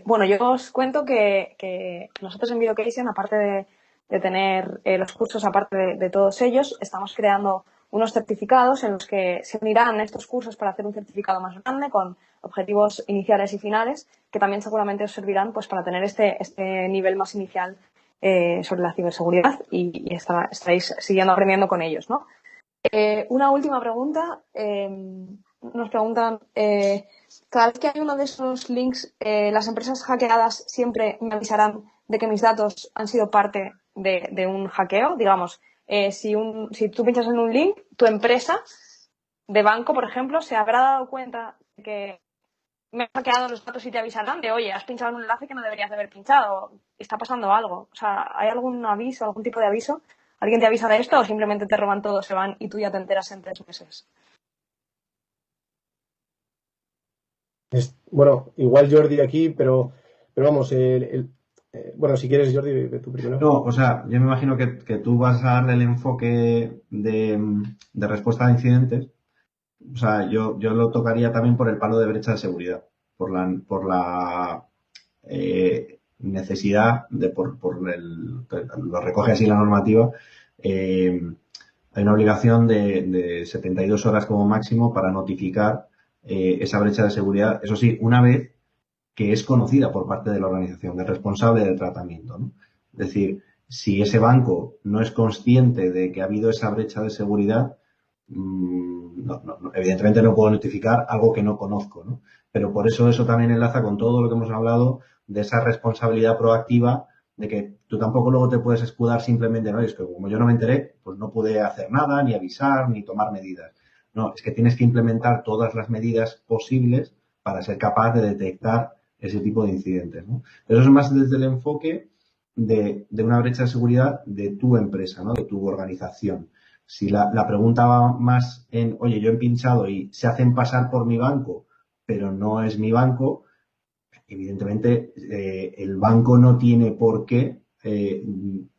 Bueno, yo os cuento que nosotros en Videocation, aparte de tener los cursos, aparte de todos ellos, estamos creando unos certificados en los que se unirán estos cursos para hacer un certificado más grande con objetivos iniciales y finales, que también seguramente os servirán pues para tener este nivel más inicial sobre la ciberseguridad y estáis siguiendo aprendiendo con ellos, ¿no? Una última pregunta. Nos preguntan, cada vez que hay uno de esos links, las empresas hackeadas siempre me avisarán de que mis datos han sido parte de un hackeo. Digamos, si tú pinchas en un link, tu empresa de banco, por ejemplo, se habrá dado cuenta de que me han hackeado los datos y te avisarán de, oye, has pinchado en un enlace que no deberías de haber pinchado, está pasando algo. O sea, ¿hay algún aviso, algún tipo de aviso? ¿Alguien te avisa de esto o simplemente te roban todo, se van y tú ya te enteras en 3 meses? Bueno, igual Jordi aquí, pero vamos, bueno, si quieres, Jordi, ve tú primero. No, o sea, yo me imagino que tú vas a darle el enfoque de respuesta a incidentes. O sea, yo lo tocaría también por el palo de brecha de seguridad, por la necesidad de, lo recoge así la normativa, hay una obligación de 72 horas como máximo para notificar esa brecha de seguridad, eso sí, una vez que es conocida por parte de la organización, del responsable del tratamiento, ¿no? Es decir, si ese banco no es consciente de que ha habido esa brecha de seguridad, evidentemente no puedo notificar algo que no conozco, ¿no? Pero por eso también enlaza con todo lo que hemos hablado de esa responsabilidad proactiva, de que tú tampoco luego te puedes escudar simplemente, no, es que como yo no me enteré, pues no pude hacer nada, ni avisar, ni tomar medidas. No, es que tienes que implementar todas las medidas posibles para ser capaz de detectar ese tipo de incidentes, ¿no? Pero eso es más desde el enfoque de una brecha de seguridad de tu empresa, ¿no? De tu organización. Si la pregunta va más en, oye, yo he pinchado y se hacen pasar por mi banco, pero no es mi banco, evidentemente el banco no tiene por qué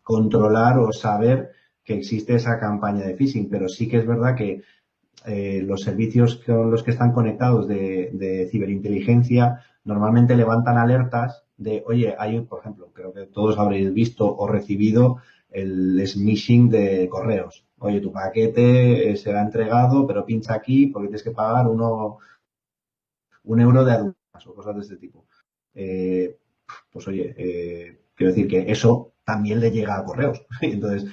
controlar o saber que existe esa campaña de phishing, pero sí que es verdad que los servicios con los que están conectados de ciberinteligencia normalmente levantan alertas de, oye, hay, por ejemplo, creo que todos habréis visto o recibido el smishing de correos. Oye, tu paquete será entregado, pero pincha aquí porque tienes que pagar €1 de aduanas o cosas de este tipo. Pues oye, quiero decir que eso también le llega a correos. Entonces,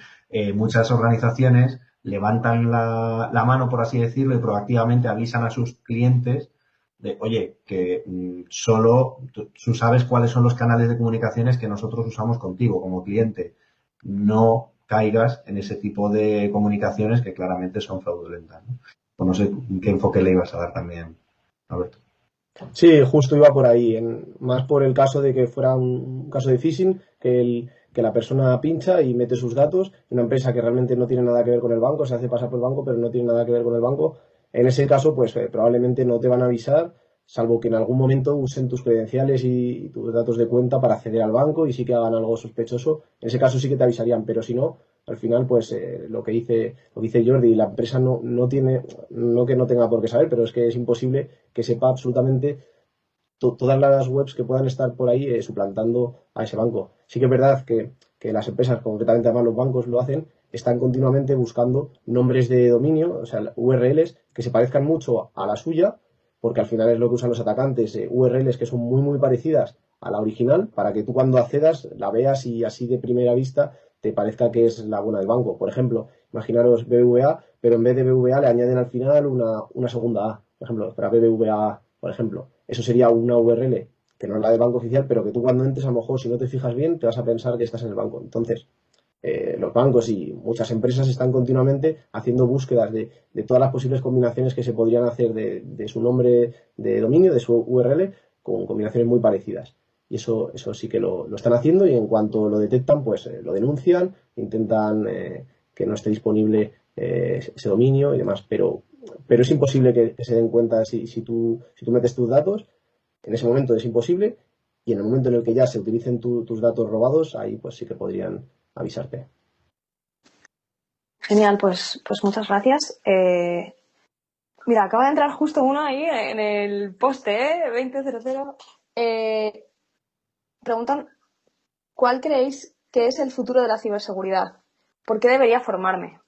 muchas organizaciones levantan la mano, por así decirlo, y proactivamente avisan a sus clientes de, oye, que solo tú sabes cuáles son los canales de comunicaciones que nosotros usamos contigo como cliente. No caigas en ese tipo de comunicaciones que claramente son fraudulentas, ¿no? Pues no sé qué enfoque le ibas a dar también, Alberto. Sí, justo iba por ahí, más por el caso de que fuera un caso de phishing, que la persona pincha y mete sus datos, una empresa que realmente no tiene nada que ver con el banco, se hace pasar por el banco, pero no tiene nada que ver con el banco. En ese caso, pues probablemente no te van a avisar, salvo que en algún momento usen tus credenciales y tus datos de cuenta para acceder al banco y sí que hagan algo sospechoso. En ese caso sí que te avisarían, pero si no, al final, pues lo que dice Jordi, la empresa no tiene, no que no tenga por qué saber, pero es que es imposible que sepa absolutamente todas las webs que puedan estar por ahí suplantando a ese banco. Sí que es verdad que las empresas, concretamente además los bancos lo hacen, están continuamente buscando nombres de dominio, o sea, URLs que se parezcan mucho a la suya, porque al final es lo que usan los atacantes, URLs que son muy, muy parecidas a la original, para que tú cuando accedas la veas y así de primera vista te parezca que es la buena del banco. Por ejemplo, imaginaros BBVA, pero en vez de BBVA le añaden al final una segunda A, por ejemplo, para BBVA, por ejemplo. Eso sería una URL que no es la del banco oficial, pero que tú cuando entres, a lo mejor, si no te fijas bien, te vas a pensar que estás en el banco. Entonces, los bancos y muchas empresas están continuamente haciendo búsquedas de todas las posibles combinaciones que se podrían hacer de su nombre de dominio, de su URL, con combinaciones muy parecidas. Y eso sí que lo están haciendo y en cuanto lo detectan, pues lo denuncian, intentan que no esté disponible ese dominio y demás. Pero es imposible que se den cuenta si tú metes tus datos, en ese momento es imposible y en el momento en el que ya se utilicen tus datos robados, ahí pues sí que podrían avisarte. Genial, pues muchas gracias. Mira, acaba de entrar justo uno ahí en el poste, 2000. Preguntan, ¿cuál creéis que es el futuro de la ciberseguridad? ¿Por qué debería formarme?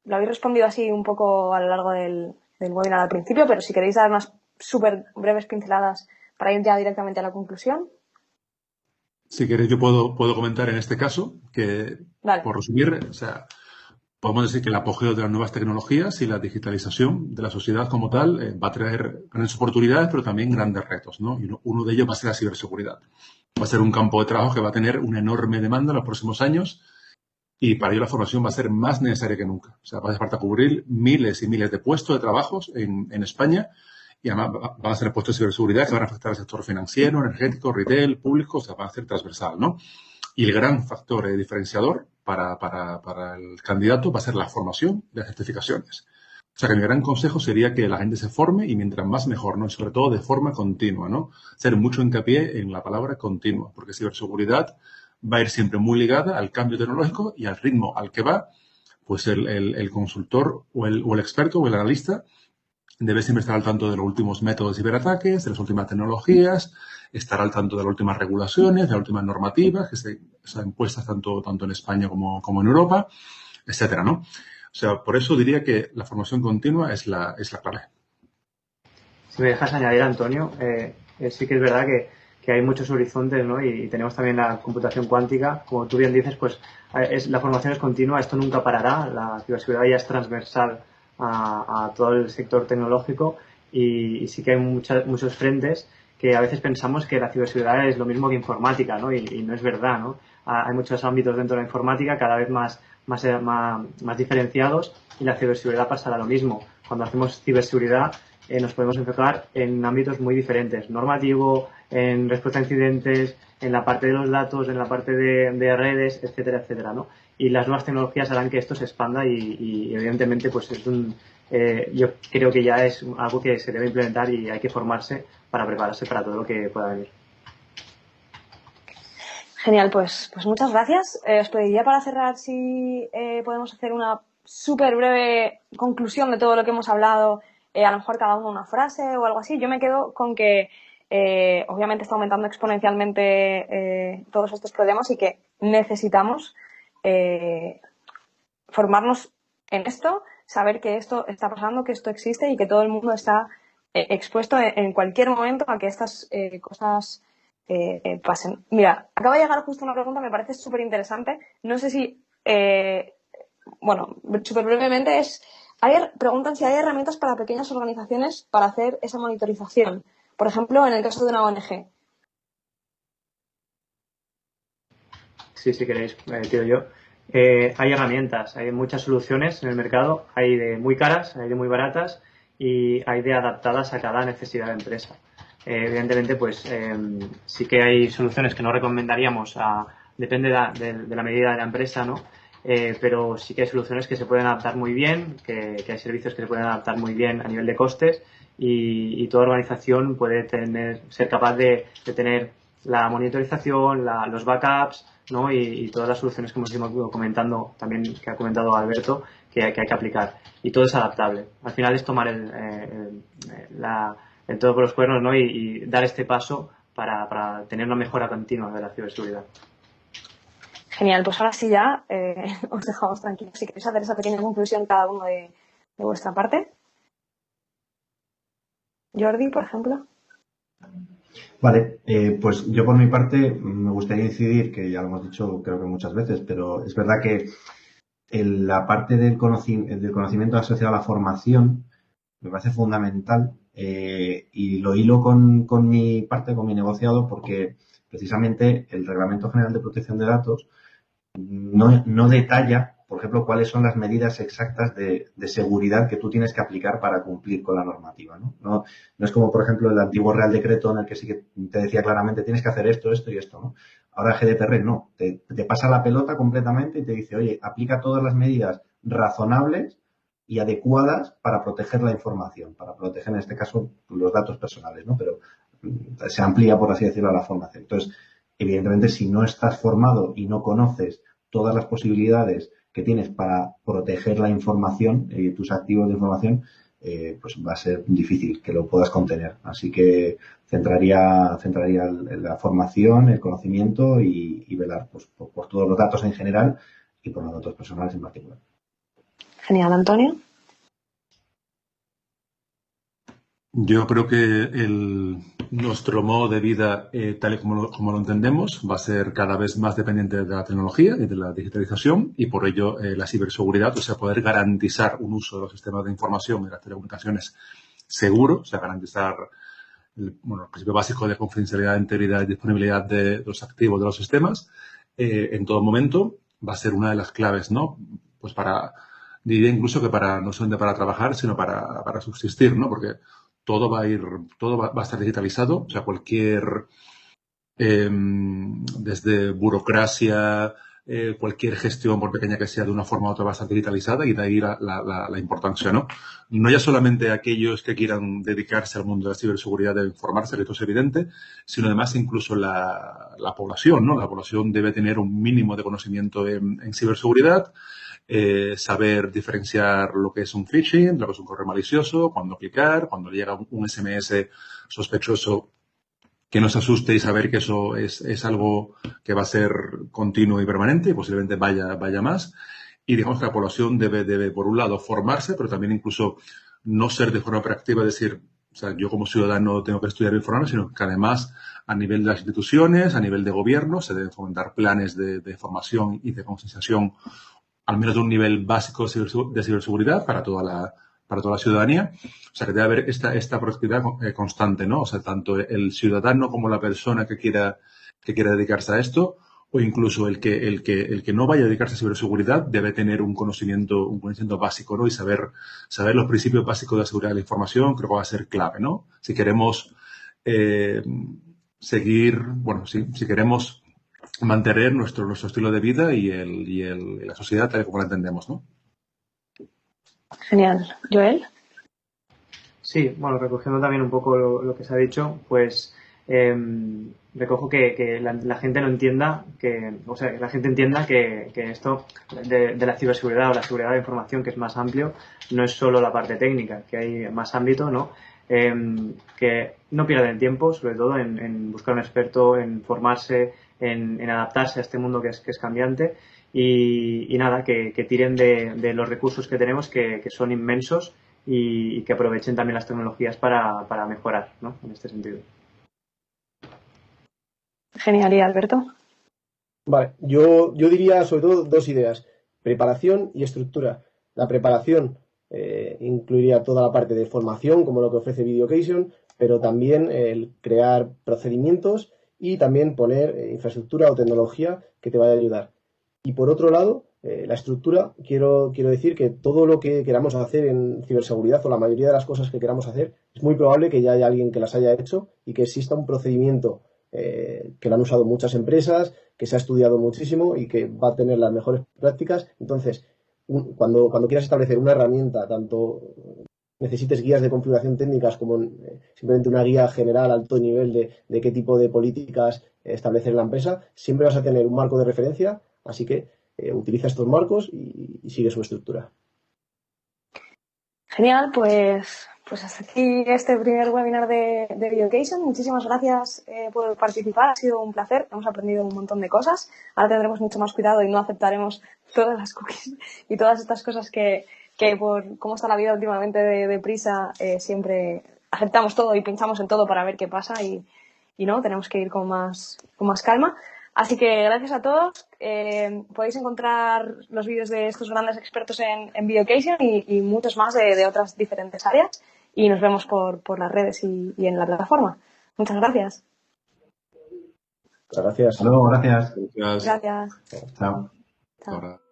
Lo habéis respondido así un poco a lo largo del webinar al principio, pero si queréis dar unas súper breves pinceladas para ir ya directamente a la conclusión. Si queréis, yo puedo comentar en este caso que, Vale. por resumir, o sea, podemos decir que el apogeo de las nuevas tecnologías y la digitalización de la sociedad como tal va a traer grandes oportunidades, pero también grandes retos, ¿no? Y uno de ellos va a ser la ciberseguridad. Va a ser un campo de trabajo que va a tener una enorme demanda en los próximos años y para ello la formación va a ser más necesaria que nunca. O sea, va a hacer falta cubrir miles y miles de puestos de trabajos en España y además van a ser puestos de ciberseguridad que van a afectar al sector financiero, energético, retail, público, o sea, van a ser transversal, ¿no? Y el gran factor diferenciador para el candidato va a ser la formación y las certificaciones. O sea, que mi gran consejo sería que la gente se forme y mientras más mejor, ¿no? Y sobre todo de forma continua, ¿no? Hacer mucho hincapié en la palabra continua, porque ciberseguridad va a ir siempre muy ligada al cambio tecnológico y al ritmo al que va, pues el consultor o el experto o el analista debe siempre estar al tanto de los últimos métodos de ciberataques, de las últimas tecnologías, estar al tanto de las últimas regulaciones, de las últimas normativas que están impuestas tanto en España como en Europa, etcétera, ¿no? O sea, por eso diría que la formación continua es la clave. Si me dejas añadir, Antonio, sí que es verdad que hay muchos horizontes, ¿no? Y tenemos también la computación cuántica. Como tú bien dices, pues la formación es continua, esto nunca parará. La ciberseguridad ya es transversal a todo el sector tecnológico y sí que hay muchos frentes que a veces pensamos que la ciberseguridad es lo mismo que informática, ¿no? Y no es verdad, ¿no? Hay muchos ámbitos dentro de la informática cada vez más diferenciados y la ciberseguridad pasará lo mismo. Cuando hacemos ciberseguridad nos podemos enfocar en ámbitos muy diferentes, normativo, en respuesta a incidentes, en la parte de los datos, en la parte de redes, etcétera, etcétera, ¿no? Y las nuevas tecnologías harán que esto se expanda y evidentemente pues yo creo que ya es algo que se debe implementar y hay que formarse para prepararse para todo lo que pueda venir. Genial, pues muchas gracias. Os pediría para cerrar si podemos hacer una súper breve conclusión de todo lo que hemos hablado, a lo mejor cada uno una frase o algo así. Yo me quedo con que obviamente está aumentando exponencialmente todos estos problemas y que necesitamos formarnos en esto, saber que esto está pasando, que esto existe y que todo el mundo está expuesto en cualquier momento a que estas cosas pasen. Mira, acaba de llegar justo una pregunta, me parece súper interesante. No sé si, bueno, súper brevemente preguntan si hay herramientas para pequeñas organizaciones para hacer esa monitorización. Por ejemplo, en el caso de una ONG. Sí, si queréis, tiro yo. Hay herramientas, hay muchas soluciones en el mercado, hay de muy caras, hay de muy baratas y hay de adaptadas a cada necesidad de empresa. Evidentemente, pues sí que hay soluciones que no recomendaríamos, depende de la medida de la empresa, ¿no? Pero sí que hay soluciones que se pueden adaptar muy bien, que hay servicios que se pueden adaptar muy bien a nivel de costes y toda organización puede ser capaz de tener la monitorización, los backups, ¿no? Y todas las soluciones que hemos ido comentando, también que ha comentado Alberto, que hay que aplicar. Y todo es adaptable. Al final es tomar el todo por los cuernos, ¿no? Y dar este paso para tener una mejora continua de la ciberseguridad. Genial, pues ahora sí ya os dejamos tranquilos. Si queréis hacer esa pequeña conclusión cada uno de vuestra parte. Jordi, por ejemplo. Vale, pues yo por mi parte me gustaría incidir, que ya lo hemos dicho creo que muchas veces, pero es verdad que la parte del conocimiento asociado a la formación me parece fundamental y lo hilo con mi parte, con mi negociado, porque precisamente el Reglamento General de Protección de Datos no detalla, por ejemplo, cuáles son las medidas exactas de seguridad que tú tienes que aplicar para cumplir con la normativa, ¿no? No es como, por ejemplo, el antiguo Real Decreto en el que sí que te decía claramente tienes que hacer esto, esto y esto, ¿no? Ahora GDPR no, te pasa la pelota completamente y te dice, oye, aplica todas las medidas razonables y adecuadas para proteger la información, para proteger en este caso los datos personales, ¿no? Pero se amplía, por así decirlo, la formación. Entonces, evidentemente, si no estás formado y no conoces todas las posibilidades que tienes para proteger la información y tus activos de información, pues va a ser difícil que lo puedas contener. Así que centraría la formación, el conocimiento y velar pues, por todos los datos en general y por los datos personales en particular. Genial, Antonio. Yo creo que nuestro modo de vida, tal y como lo entendemos, va a ser cada vez más dependiente de la tecnología y de la digitalización y por ello la ciberseguridad, o sea, poder garantizar un uso de los sistemas de información y de las telecomunicaciones seguro, o sea, garantizar el principio básico de confidencialidad, integridad y disponibilidad de los activos de los sistemas en todo momento va a ser una de las claves, ¿no? Pues diría incluso que no solamente para trabajar, sino para subsistir, ¿no? Porque todo va a estar digitalizado, o sea, desde burocracia, cualquier gestión, por pequeña que sea, de una forma u otra va a estar digitalizada y de ahí la importancia, ¿no? No ya solamente aquellos que quieran dedicarse al mundo de la ciberseguridad deben informarse, que esto es evidente, sino además incluso la población, ¿no? La población debe tener un mínimo de conocimiento en ciberseguridad, saber diferenciar lo que es un phishing, lo que es un correo malicioso, cuándo clicar, cuando llega un SMS sospechoso, que nos asuste y saber que eso es algo que va a ser continuo y permanente y posiblemente vaya más. Y digamos que la población debe, por un lado, formarse, pero también incluso no ser de forma proactiva, decir, o sea, yo como ciudadano tengo que estudiar y formarme, sino que además a nivel de las instituciones, a nivel de gobierno, se deben fomentar planes de formación y de concienciación, al menos de un nivel básico de ciberseguridad para toda la ciudadanía. O sea, que debe haber esta proactividad constante, ¿no? O sea, tanto el ciudadano como la persona que quiera dedicarse a esto, o incluso el que no vaya a dedicarse a ciberseguridad debe tener un conocimiento básico, ¿no? Y saber los principios básicos de la seguridad de la información, creo que va a ser clave, ¿no? Si queremos si queremos mantener nuestro estilo de vida y la sociedad tal y como la entendemos, ¿no? Genial. ¿Joel? Sí, bueno, recogiendo también un poco lo que se ha dicho, pues recojo que la gente no entienda que la gente entienda que esto de la ciberseguridad o la seguridad de la información, que es más amplio, no es solo la parte técnica, que hay más ámbito, ¿no? Que no pierdan tiempo, sobre todo en buscar un experto, en formarse, en adaptarse a este mundo que es cambiante y nada, que tiren de los recursos que tenemos, que son inmensos y que aprovechen también las tecnologías para mejorar, ¿no? En este sentido. Genial. ¿Y Alberto? Vale, yo diría sobre todo dos ideas, preparación y estructura. La preparación incluiría toda la parte de formación, como lo que ofrece Videocation, pero también el crear procedimientos y también poner infraestructura o tecnología que te vaya a ayudar. Y por otro lado, la estructura, quiero decir que todo lo que queramos hacer en ciberseguridad o la mayoría de las cosas que queramos hacer, es muy probable que ya haya alguien que las haya hecho y que exista un procedimiento que lo han usado muchas empresas, que se ha estudiado muchísimo y que va a tener las mejores prácticas. Entonces, cuando quieras establecer una herramienta, tanto necesites guías de configuración técnicas como simplemente una guía general a alto nivel de qué tipo de políticas establecer en la empresa, siempre vas a tener un marco de referencia, así que utiliza estos marcos y sigue su estructura. Genial, pues hasta aquí este primer webinar de Videocation. Muchísimas gracias por participar, ha sido un placer, hemos aprendido un montón de cosas. Ahora tendremos mucho más cuidado y no aceptaremos todas las cookies y todas estas cosas que por cómo está la vida últimamente de prisa, siempre aceptamos todo y pinchamos en todo para ver qué pasa y no, tenemos que ir con más calma. Así que gracias a todos. Podéis encontrar los vídeos de estos grandes expertos en Videocation y muchos más de otras diferentes áreas. Y nos vemos por las redes y en la plataforma. Muchas gracias. Gracias. Hasta luego, gracias. Gracias. Gracias. Chao. Chao. Ahora.